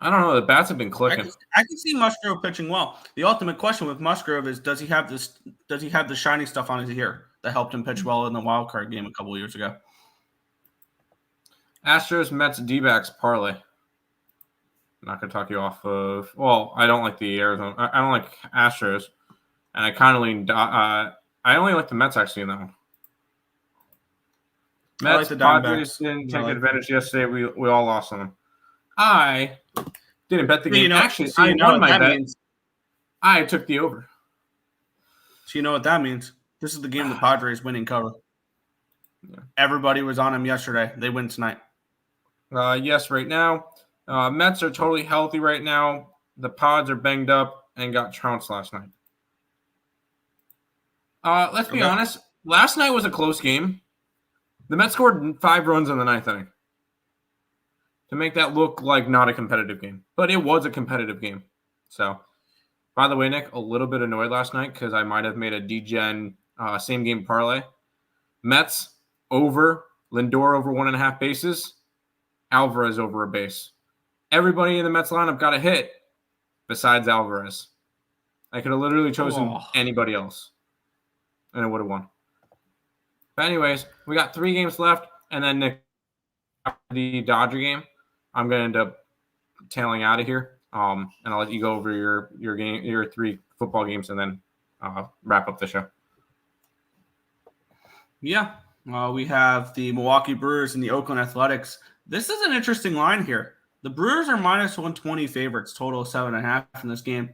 I don't know. The bats have been clicking. I can see Musgrove pitching well. The ultimate question with Musgrove is does he have the shiny stuff on his ear that helped him pitch well in the wild card game a couple years ago? Astros, Mets, D-backs parlay. I'm not going to talk you off of. Well, I don't like the Arizona. I don't like Astros, and I kind of lean. I only like the Mets actually in that one. Mets, Padres didn't take advantage yesterday. We all lost on them. I didn't bet the game. Actually, I won my bet. I took the over. So you know what that means? This is the game the Padres winning cover. Yeah. Everybody was on them yesterday. They win tonight. Yes, right now. Mets are totally healthy right now. The Pods are banged up and got trounced last night. Let's be honest. Last night was a close game. The Mets scored 5 runs in the 9th inning to make that look like not a competitive game. But it was a competitive game. So, by the way, Nick, a little bit annoyed last night because I might have made a DGen same-game parlay. Mets over, Lindor over 1.5 bases, Alvarez over a base. Everybody in the Mets lineup got a hit besides Alvarez. I could have literally chosen anybody else, and it would have won. But anyways, we got 3 games left, and then Nick, the Dodger game, I'm going to end up tailing out of here, and I'll let you go over your 3 football games, and then wrap up the show. Yeah, We have the Milwaukee Brewers and the Oakland Athletics. This is an interesting line here. The Brewers are minus 120 favorites, total of 7.5 in this game.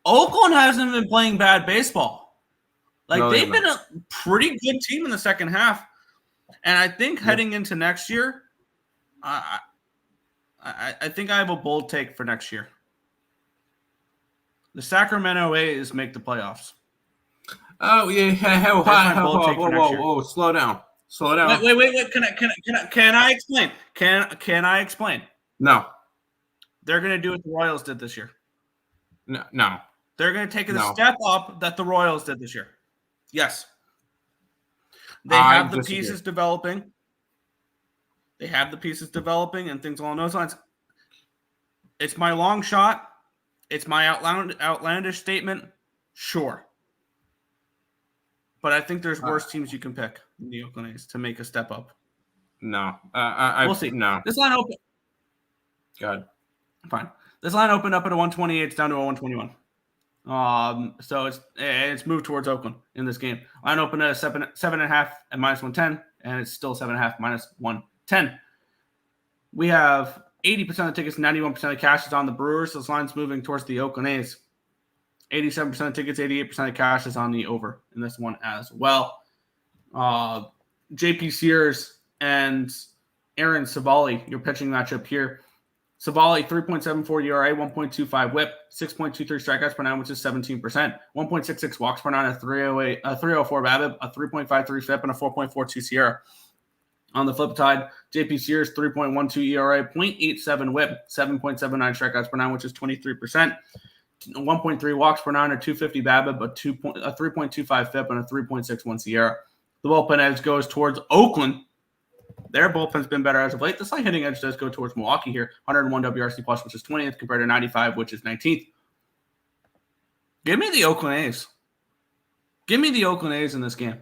Oakland hasn't been playing bad baseball. They've been a pretty good team in the second half. And I think heading into next year, I think I have a bold take for next year. The Sacramento A's make the playoffs. Oh yeah! Whoa! Slow down. Wait! Can I explain? Can I explain? No. They're going to do what the Royals did this year. No. They're going to take the step up that the Royals did this year. Yes. They have the pieces developing. They have the pieces developing and things along those lines. It's my long shot. It's my outlandish statement. Sure. But I think there's worse teams you can pick than the Oakland A's to make a step up. No. We'll see. No. This line open. Good. Fine. This line opened up at a 128. It's down to a 121. So it's moved towards Oakland in this game. Line opened at a 7.5 at minus 110, and it's still 7.5 minus 110. We have 80% of the tickets, 91% of cash is on the Brewers. This line's moving towards the Oakland A's. 87% of tickets, 88% of cash is on the over in this one as well. JP Sears and Aaron Savali, your pitching matchup here. Savali, 3.74 ERA, 1.25 whip, 6.23 strikeouts per nine, which is 17%, 1.66 walks per nine, a 304 BABIP, a 3.53 FIP, and a 4.42 SIERA. On the flip side, JP Sears, 3.12 ERA, 0.87 whip, 7.79 strikeouts per nine, which is 23%, 1.3 walks per nine, a 250 BABIP, a 3.25 FIP, and a 3.61 SIERA. The bullpen edge goes towards Oakland. Their bullpen's been better as of late. The slight hitting edge does go towards Milwaukee here. 101 WRC plus, which is 20th, compared to 95, which is 19th. Give me the Oakland A's. Give me the Oakland A's in this game.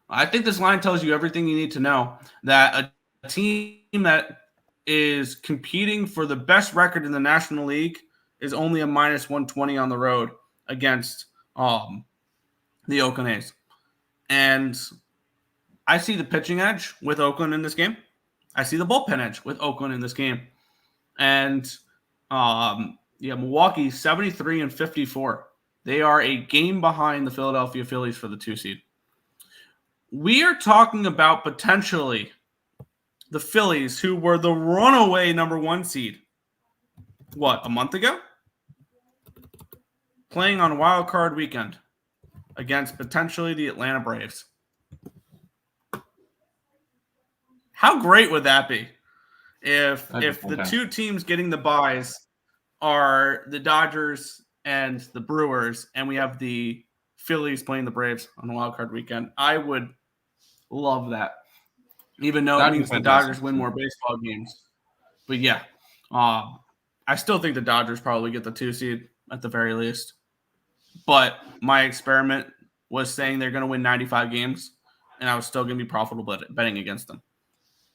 I think this line tells you everything you need to know, that a team that is competing for the best record in the National League is only a minus 120 on the road against the Oakland A's. And I see the pitching edge with Oakland in this game. I see the bullpen edge with Oakland in this game. And Milwaukee 73-54. They are a game behind the Philadelphia Phillies for the 2 seed. We are talking about potentially the Phillies, who were the runaway number 1 seed, a month ago? Playing on wild card weekend against potentially the Atlanta Braves. How great would that be if the 2 teams getting the buys are the Dodgers and the Brewers, and we have the Phillies playing the Braves on the wild card weekend? I would love that, even though it means the Dodgers win more baseball games. But yeah, I still think the Dodgers probably get the 2 seed at the very least. But my experiment was saying they're going to win 95 games, and I was still going to be profitable betting against them.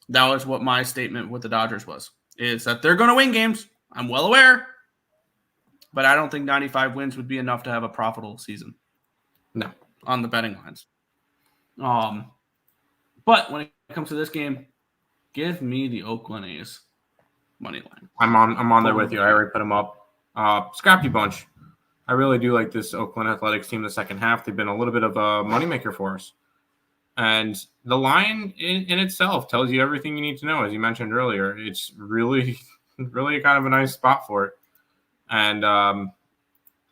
That was what my statement with the Dodgers was, is that they're going to win games. I'm well aware, but I don't think 95 wins would be enough to have a profitable season. No, on the betting lines. But when it comes to this game, give me the Oakland A's money line. I'm on there with you. I already put them up. Scrappy bunch. I really do like this Oakland Athletics team in the second half. They've been a little bit of a moneymaker for us. And the line in itself tells you everything you need to know. As you mentioned earlier, it's really, really kind of a nice spot for it. And I'm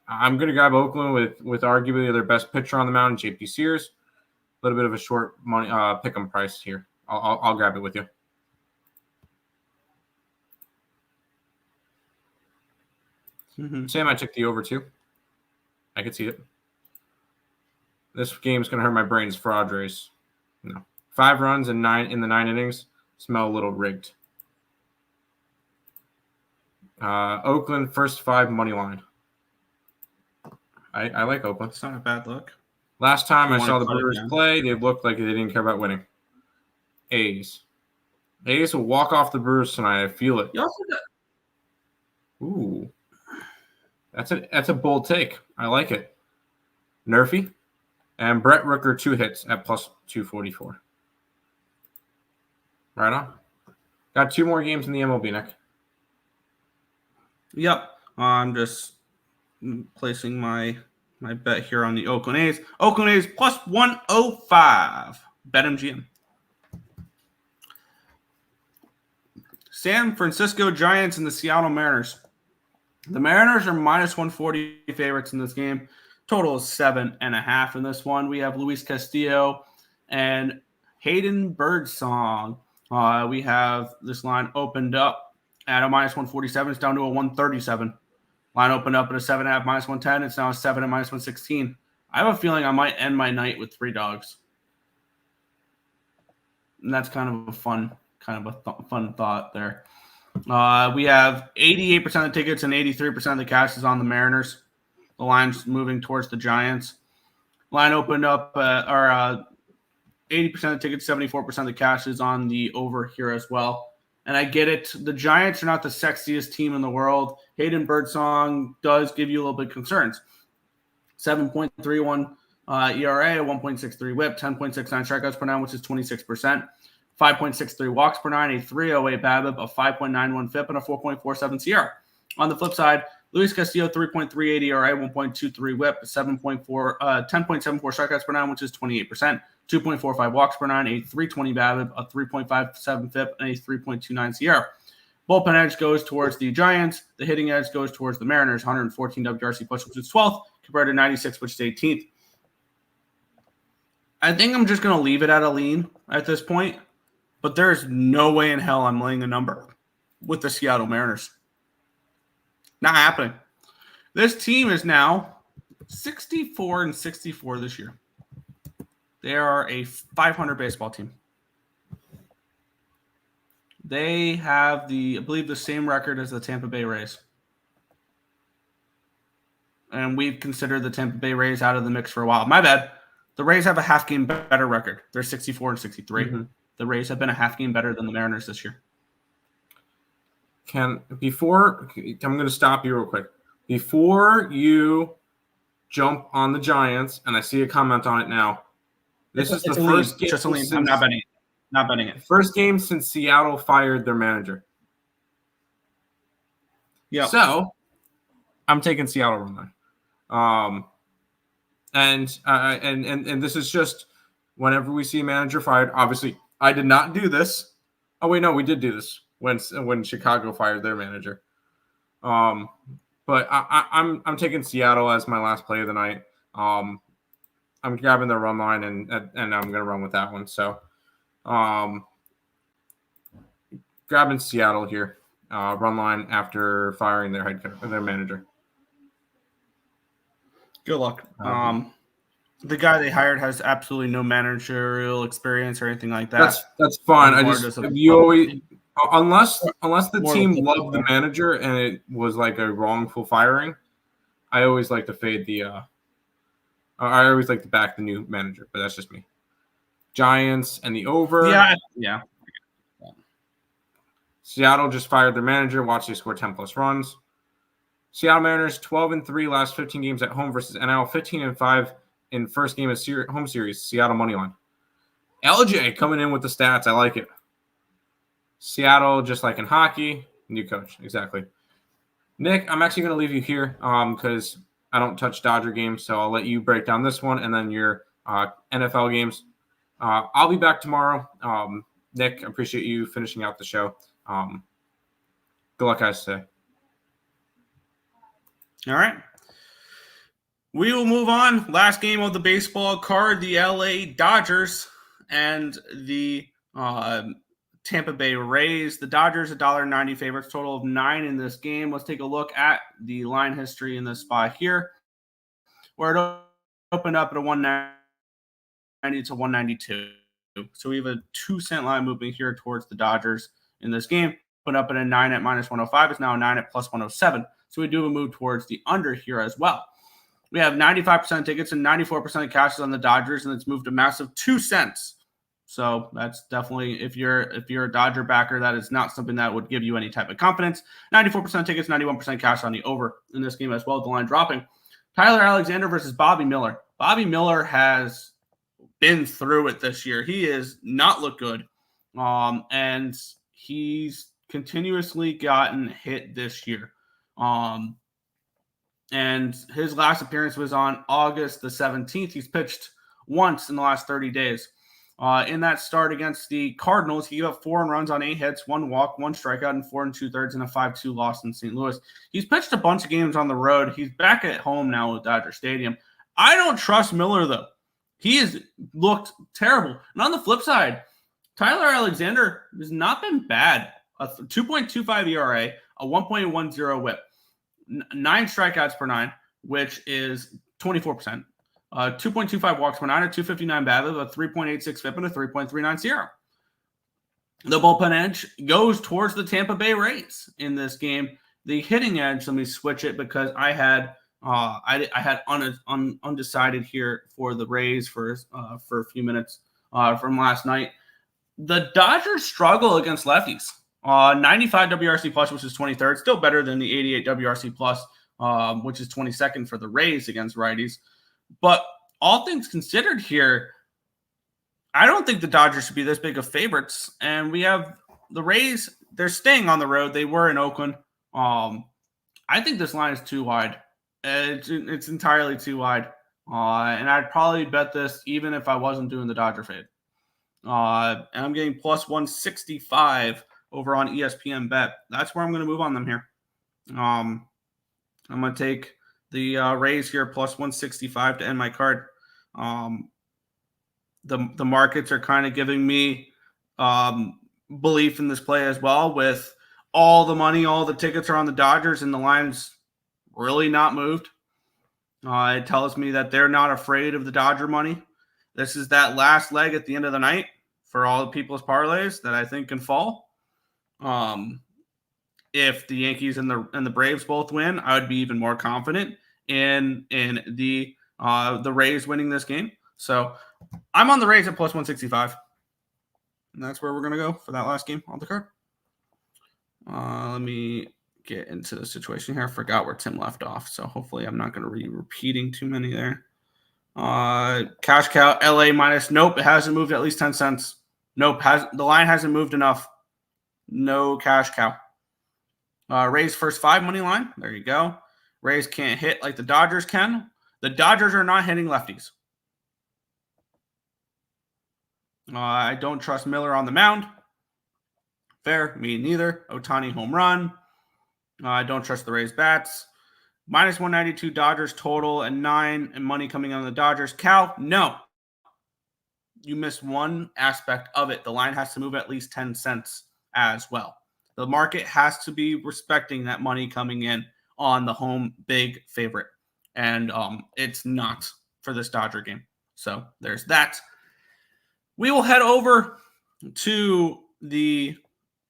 going to grab Oakland with arguably their best pitcher on the mound, JP Sears. A little bit of a short money pick 'em price here. I'll grab it with you. Sam, I took the over too. I could see it. This game's going to hurt my brains for Padres. No. 5 runs in the 9 innings. Smell a little rigged. Oakland, first 5 money line. I like Oakland. It's not a bad look. Last time I saw the Brewers play, they looked like they didn't care about winning. A's will walk off the Brewers tonight. I feel it. Ooh. That's a bold take. I like it. Nerfy and Brett Rooker 2 hits at plus 244. Right on. Got 2 more games in the MLB, Nick. Yep. I'm just placing my bet here on the Oakland A's. Oakland A's plus 105. BetMGM. San Francisco Giants and the Seattle Mariners. The Mariners are minus 140 favorites in this game. Total is 7.5 in this one. We have Luis Castillo and Hayden Birdsong. We have this line opened up at a minus 147. It's down to a 137. Line opened up at a 7.5 minus 110. It's now a 7 at minus 116. I have a feeling I might end my night with 3 dogs. And that's kind of a fun thought there. We have 88% of the tickets and 83% of the cash is on the Mariners. The line's moving towards the Giants. Line opened up, 80% of the tickets, 74% of the cash is on the over here as well. And I get it. The Giants are not the sexiest team in the world. Hayden Birdsong does give you a little bit of concerns. 7.31 ERA, 1.63 whip, 10.69 strikeouts per 9, which is 26%. 5.63 walks per 9, a 3.08 BABIP, a 5.91 FIP, and a 4.47 SIERA. On the flip side, Luis Castillo, 3.38 ERA, 1.23 whip, 10.74 strikeouts per 9, which is 28%. 2.45 walks per 9, a 3.20 BABIP, a 3.57 FIP, and a 3.29 SIERA. Bullpen edge goes towards the Giants. The hitting edge goes towards the Mariners, 114 WRC+, which is 12th, compared to 96, which is 18th. I think I'm just going to leave it at a lean at this point, but there's no way in hell I'm laying a number with the Seattle Mariners. Not happening. This team is now 64-64 this year. They are a 500 baseball team. They have I believe the same record as the Tampa Bay Rays. And we've considered the Tampa Bay Rays out of the mix for a while. My bad. The Rays have a half game better record. They're 64-63. Mm-hmm. The Rays have been a half game better than the Mariners this year. I'm going to stop you real quick. Before you jump on the Giants, and I see a comment on it now. This is the first game. Just a lean. I'm not betting it. Not betting it. First game since Seattle fired their manager. Yeah. So I'm taking Seattle run line. And this is just whenever we see a manager fired. Obviously, I did not do this. Oh wait, no, we did do this when Chicago fired their manager. But I'm taking Seattle as my last play of the night. I'm grabbing the run line and I'm going to run with that one. So, grabbing Seattle here, run line after firing their manager. Good luck. The guy they hired has absolutely no managerial experience or anything like that. That's fine. Unless the team loved the manager and it was like a wrongful firing, I always like to fade I always like to back the new manager, but that's just me. Giants and the over. Yeah. Seattle just fired their manager. Watch they score 10+ runs. Seattle Mariners 12-3 last 15 games at home versus NL 15-5 in first game of home series. Seattle money line. LJ coming in with the stats. I like it. Seattle, just like in hockey, new coach. Exactly. Nick, I'm actually going to leave you here because I don't touch Dodger games, so I'll let you break down this one and then your NFL games. I'll be back tomorrow. Nick, I appreciate you finishing out the show. Good luck, guys, today. All right. We will move on. Last game of the baseball card, the LA Dodgers and the Tampa Bay Rays. The Dodgers, $1.90 favorites, total of 9 in this game. Let's take a look at the line history in this spot here, where it opened up at a 190 to 192. So we have a 2-cent line movement here towards the Dodgers in this game. Opened up at a 9 at minus 105. It's now a 9 at plus 107. So we do have a move towards the under here as well. We have 95% tickets and 94% of cash on the Dodgers, and it's moved a massive 2 cents. So that's definitely, if you're a Dodger backer, that is not something that would give you any type of confidence. 94% tickets, 91% cash on the over in this game as well. The line dropping. Tyler Alexander versus Bobby Miller. Bobby Miller has been through it this year. He has not looked good. And he's continuously gotten hit this year. And his last appearance was on August the 17th. He's pitched once in the last 30 days. In that start against the Cardinals, he gave up 4 runs on 8 hits, 1 walk, 1 strikeout, and 4 2/3, and a 5-2 loss in St. Louis. He's pitched a bunch of games on the road. He's back at home now with Dodger Stadium. I don't trust Miller, though. He has looked terrible. And on the flip side, Tyler Alexander has not been bad. A 2.25 ERA, a 1.10 whip, 9 strikeouts per 9, which is 24%. 2.25 walks per 9, a 259 BABIP, a 3.86 FIP, and a 3.39 SIERA. The bullpen edge goes towards the Tampa Bay Rays in this game. The hitting edge, let me switch it because I had undecided here for the Rays for a few minutes from last night. The Dodgers struggle against lefties. 95 WRC plus, which is 23rd, still better than the 88 WRC plus, which is 22nd for the Rays against righties. But all things considered here, I don't think the Dodgers should be this big of favorites. And we have the Rays, they're staying on the road. They were in Oakland. I think this line is too wide. It's entirely too wide. And I'd probably bet this even if I wasn't doing the Dodger fade. And I'm getting plus 165 over on ESPN Bet. That's where I'm going to move on them here. I'm going to take the Rays here plus 165 to end my card. The markets are kind of giving me belief in this play as well. With all the money, all the tickets are on the Dodgers, and the line's really not moved. It tells me that they're not afraid of the Dodger money. This is that last leg at the end of the night for all the people's parlays that I think can fall. If the Yankees and the Braves both win, I would be even more confident in the Rays winning this game. So I'm on the Rays at plus 165. And that's where we're going to go for that last game on the card. Let me get into the situation here. I forgot where Tim left off, so hopefully I'm not going to be repeating too many there. Cash cow, LA minus. Nope, it hasn't moved at least 10 cents. Nope, the line hasn't moved enough. No cash cow. Rays first 5 money line. There you go. Rays can't hit like the Dodgers can. The Dodgers are not hitting lefties. I don't trust Miller on the mound. Fair, me neither. Ohtani home run. I don't trust the Rays bats. Minus 192 Dodgers total and 9 and money coming on the Dodgers. Cal, no. You missed one aspect of it. The line has to move at least 10 cents as well. The market has to be respecting that money coming in on the home big favorite. And it's not for this Dodger game. So there's that. We will head over to the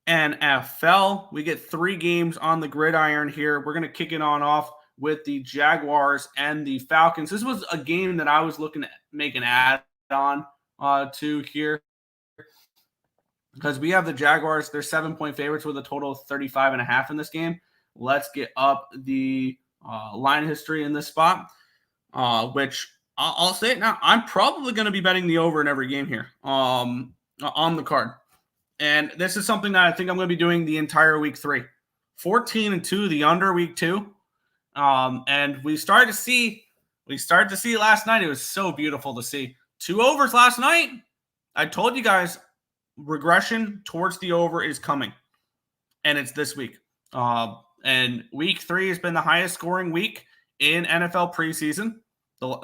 NFL. We get 3 games on the gridiron here. We're going to kick it on off with the Jaguars and the Falcons. This was a game that I was looking to make an add-on to here because we have the Jaguars. They're 7-point favorites with a total of 35.5 in this game. Let's get up the line history in this spot, which I'll say it now. I'm probably going to be betting the over in every game here on the card. And this is something that I think I'm going to be doing the entire week 3. 14-2, the under week 2. And we started to see last night. It was so beautiful to see. 2 overs last night. I told you guys regression towards the over is coming. And it's this week. And week 3 has been the highest scoring week in NFL preseason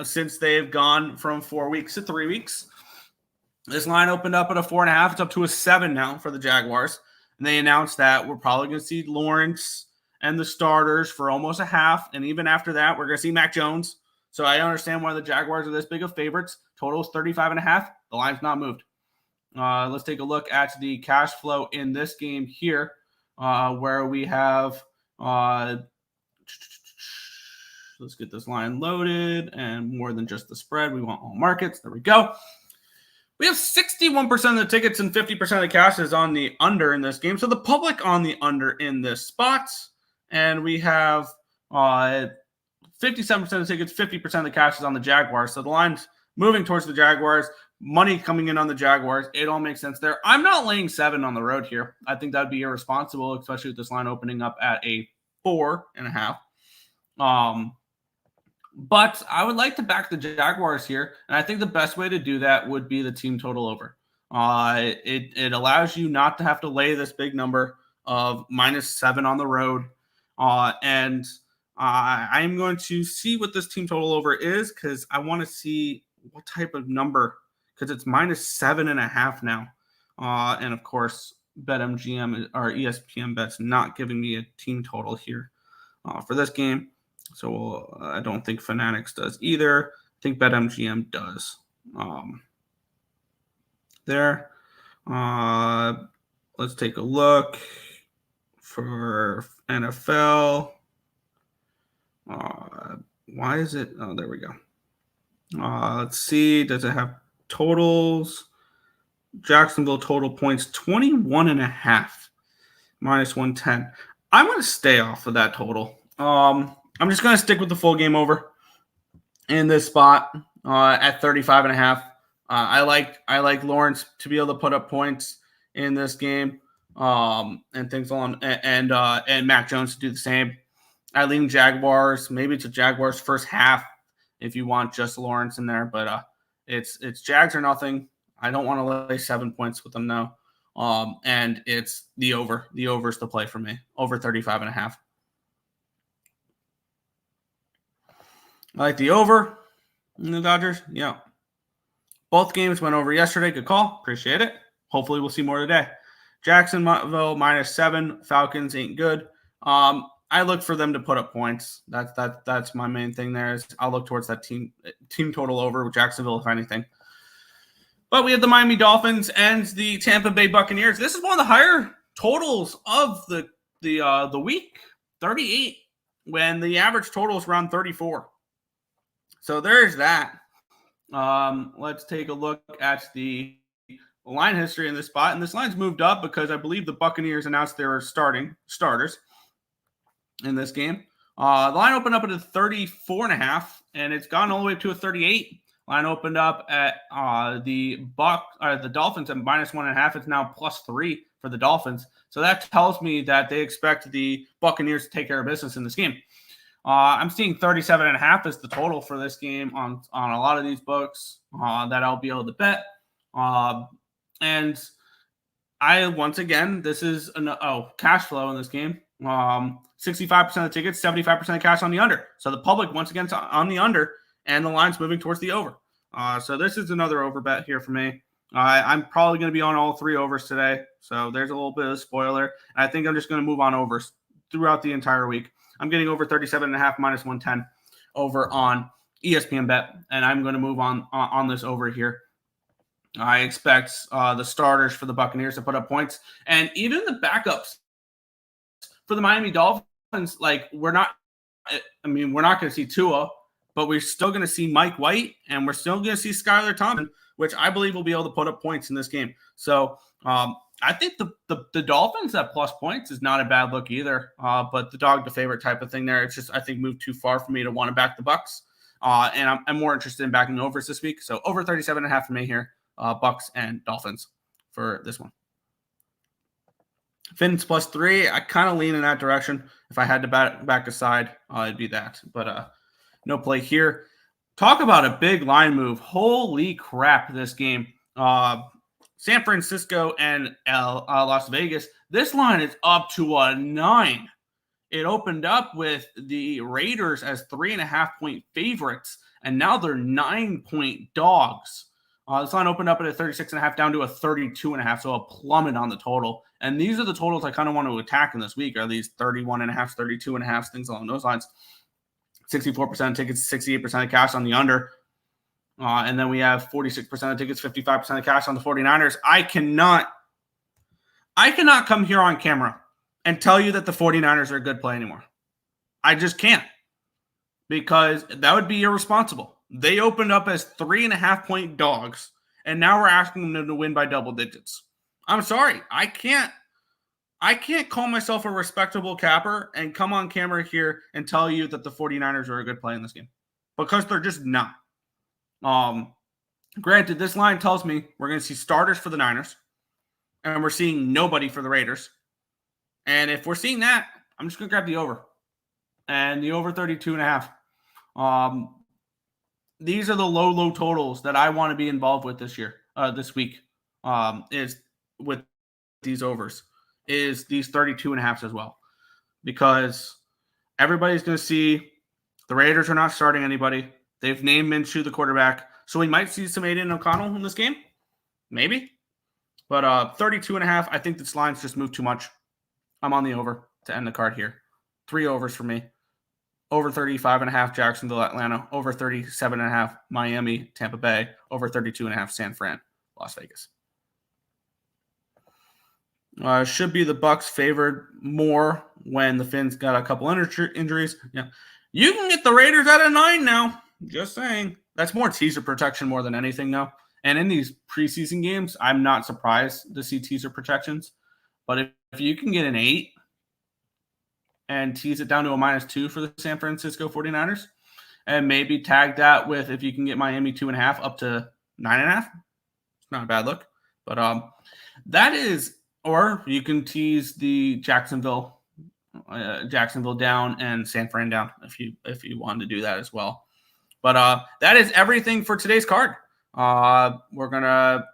since they've gone from 4 weeks to 3 weeks. This line opened up at a 4.5. It's up to a 7 now for the Jaguars. And they announced that we're probably going to see Lawrence and the starters for almost a half. And even after that, we're going to see Mac Jones. So I understand why the Jaguars are this big of favorites. Total is 35.5. The line's not moved. Let's take a look at the cash flow in this game here, where we have let's get this line loaded and more than just the spread. We want all markets. There we go. We have 61% of the tickets and 50% of the cash is on the under in this game. So the public on the under in this spot. And we have 57% of the tickets, 50% of the cash is on the Jaguars. So the line's moving towards the Jaguars. money coming in on the Jaguars. It all makes sense there. I'm not laying 7 on the road here. I think that'd be irresponsible, especially with this line opening up at a 4.5. But I would like to back the Jaguars here, and I think the best way to do that would be the team total over. It allows you not to have to lay this big number of -7 on the road, and I'm going to see what this team total over is because I want to see what type of number, because it's -7.5 now, and of course BetMGM or ESPN bet's not giving me a team total here for this game. So I don't think Fanatics does either. I think BetMGM does. There. Let's take a look for NFL. Why is it? Oh, there we go. Let's see. Does it have totals? Jacksonville total points 21.5 -110. I'm going to stay off of that total. I'm just going to stick with the full game over in this spot at 35.5. I like Lawrence to be able to put up points in this game, and things along, and Mac Jones to do the same. I lean Jaguars. Maybe it's a Jaguars first half if you want just Lawrence in there, but it's Jags or nothing. I don't want to lay 7 points with them though, and it's the over. The over is the play for me. Over 35.5. I like the over in the Dodgers. Yeah. Both games went over yesterday. Good call. Appreciate it. Hopefully we'll see more today. Jacksonville -7. Falcons ain't good. I look for them to put up points. That's my main thing there. Is I'll look towards that team total over with Jacksonville, if anything. But we have the Miami Dolphins and the Tampa Bay Buccaneers. This is one of the higher totals of the week. 38, when the average total is around 34. So there's that. Let's take a look at the line history in this spot. And this line's moved up because I believe the Buccaneers announced they were starters in this game. The line opened up at a 34.5, and it's gone all the way to a 38. Line opened up at the Dolphins at -1.5. It's now +3 for the Dolphins. So that tells me that they expect the Buccaneers to take care of business in this game. I'm seeing 37.5 as the total for this game on a lot of these books that I'll be able to bet. And I, once again, this is cash flow in this game. 65% of the tickets, 75% of cash on the under. So the public, once again, on the under, and the line's moving towards the over. So this is another over bet here for me. I'm probably going to be on all 3 overs today. So there's a little bit of spoiler. I think I'm just going to move on overs throughout the entire week. I'm getting over 37.5 -110 over on ESPN bet, and I'm going to move on this over here. I expect the starters for the Buccaneers to put up points, and even the backups for the Miami Dolphins. Like we're not going to see Tua, but we're still going to see Mike White, and we're still going to see Skylar Thompson, which I believe will be able to put up points in this game. So I think the Dolphins at plus points is not a bad look either. But the dog to favorite type of thing there, it's just I think moved too far for me to want to back the Bucks. And I'm more interested in backing overs this week. So over 37.5 for me here, Bucks and Dolphins for this one. Fins +3. I kind of lean in that direction. If I had to back a side, it'd be that. But no play here. Talk about a big line move. Holy crap, this game. San Francisco and Las Vegas. This line is up to a 9. It opened up with the Raiders as 3.5-point favorites, and now they're 9-point dogs. This line opened up at a 36.5 down to a 32.5, so a plummet on the total. And these are the totals I kind of want to attack in this week, are these 31.5, 32.5, things along those lines. 64% of tickets, 68% of cash on the under. And then we have 46% of tickets, 55% of cash on the 49ers. I cannot come here on camera and tell you that the 49ers are a good play anymore. I just can't, because that would be irresponsible. They opened up as 3.5-point dogs, and now we're asking them to win by double digits. I'm sorry. I can't call myself a respectable capper and come on camera here and tell you that the 49ers are a good play in this game, because they're just not. Granted, this line tells me we're going to see starters for the Niners, and we're seeing nobody for the Raiders. And if we're seeing that, I'm just going to grab the over. And the over 32.5. These are the low totals that I want to be involved with this week, is with these overs, is these 32.5s as well. Because everybody's going to see the Raiders are not starting anybody. They've named Minshew the quarterback. So we might see some Aiden O'Connell in this game. Maybe. But 32.5, I think this line's just moved too much. I'm on the over to end the card here. 3 overs for me. Over 35.5, Jacksonville, Atlanta. Over 37.5, Miami, Tampa Bay. Over 32.5, San Fran, Las Vegas. Should be the Bucks favored more when the Finns got a couple injuries. Yeah, you can get the Raiders at a 9 now. Just saying. That's more teaser protection more than anything, though. And in these preseason games, I'm not surprised to see teaser protections. But if you can get an 8 and tease it down to a -2 for the San Francisco 49ers, and maybe tag that with if you can get Miami 2.5 up to 9.5, it's not a bad look. But that is. Or you can tease the Jacksonville down and San Fran down if you wanted to do that as well. But that is everything for today's card. We're gonna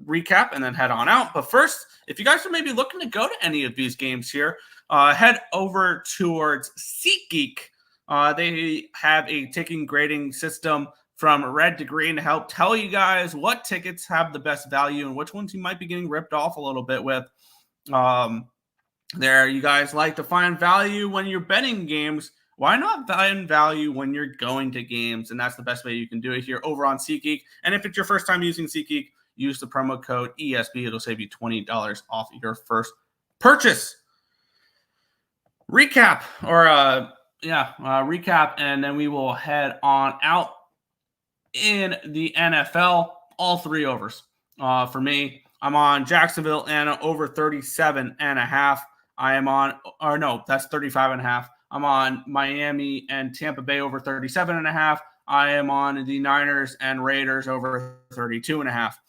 recap and then head on out. But first, if you guys are maybe looking to go to any of these games here, head over towards SeatGeek. They have a ticking grading system from red to green to help tell you guys what tickets have the best value and which ones you might be getting ripped off a little bit with. There, you guys like to find value when you're betting games. Why not find value when you're going to games? And that's the best way you can do it here over on SeatGeek. And if it's your first time using SeatGeek, use the promo code ESB. It'll save you $20 off your first purchase. Recap, and then we will head on out. In the NFL, all 3 overs. For me, I'm on Jacksonville and over 37.5. That's 35.5. I'm on Miami and Tampa Bay over 37.5. I am on the Niners and Raiders over 32.5.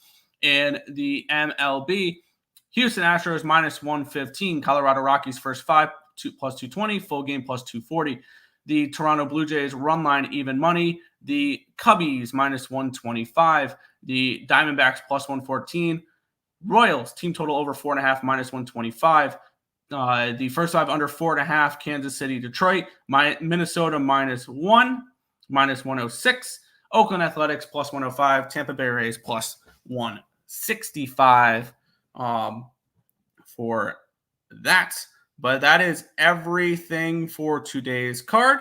In the MLB, Houston Astros -115. Colorado Rockies first 5 +220. Full game +240. The Toronto Blue Jays run line even money. The Cubbies -125. The Diamondbacks +114. Royals team total over 4.5 -125. The first 5 under 4.5. Kansas City, Detroit. Minnesota -1 -106. Oakland Athletics +105. Tampa Bay Rays +165 for that. But that is everything for today's card.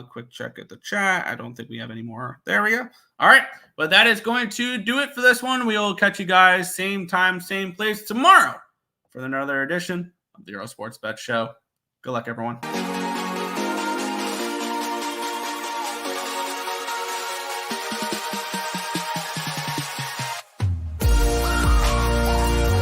Quick check at the chat. I don't think we have any more. There we go. All right. But that is going to do it for this one. We'll catch you guys same time, same place tomorrow for another edition of the Earle Sports Bet Show. Good luck, everyone.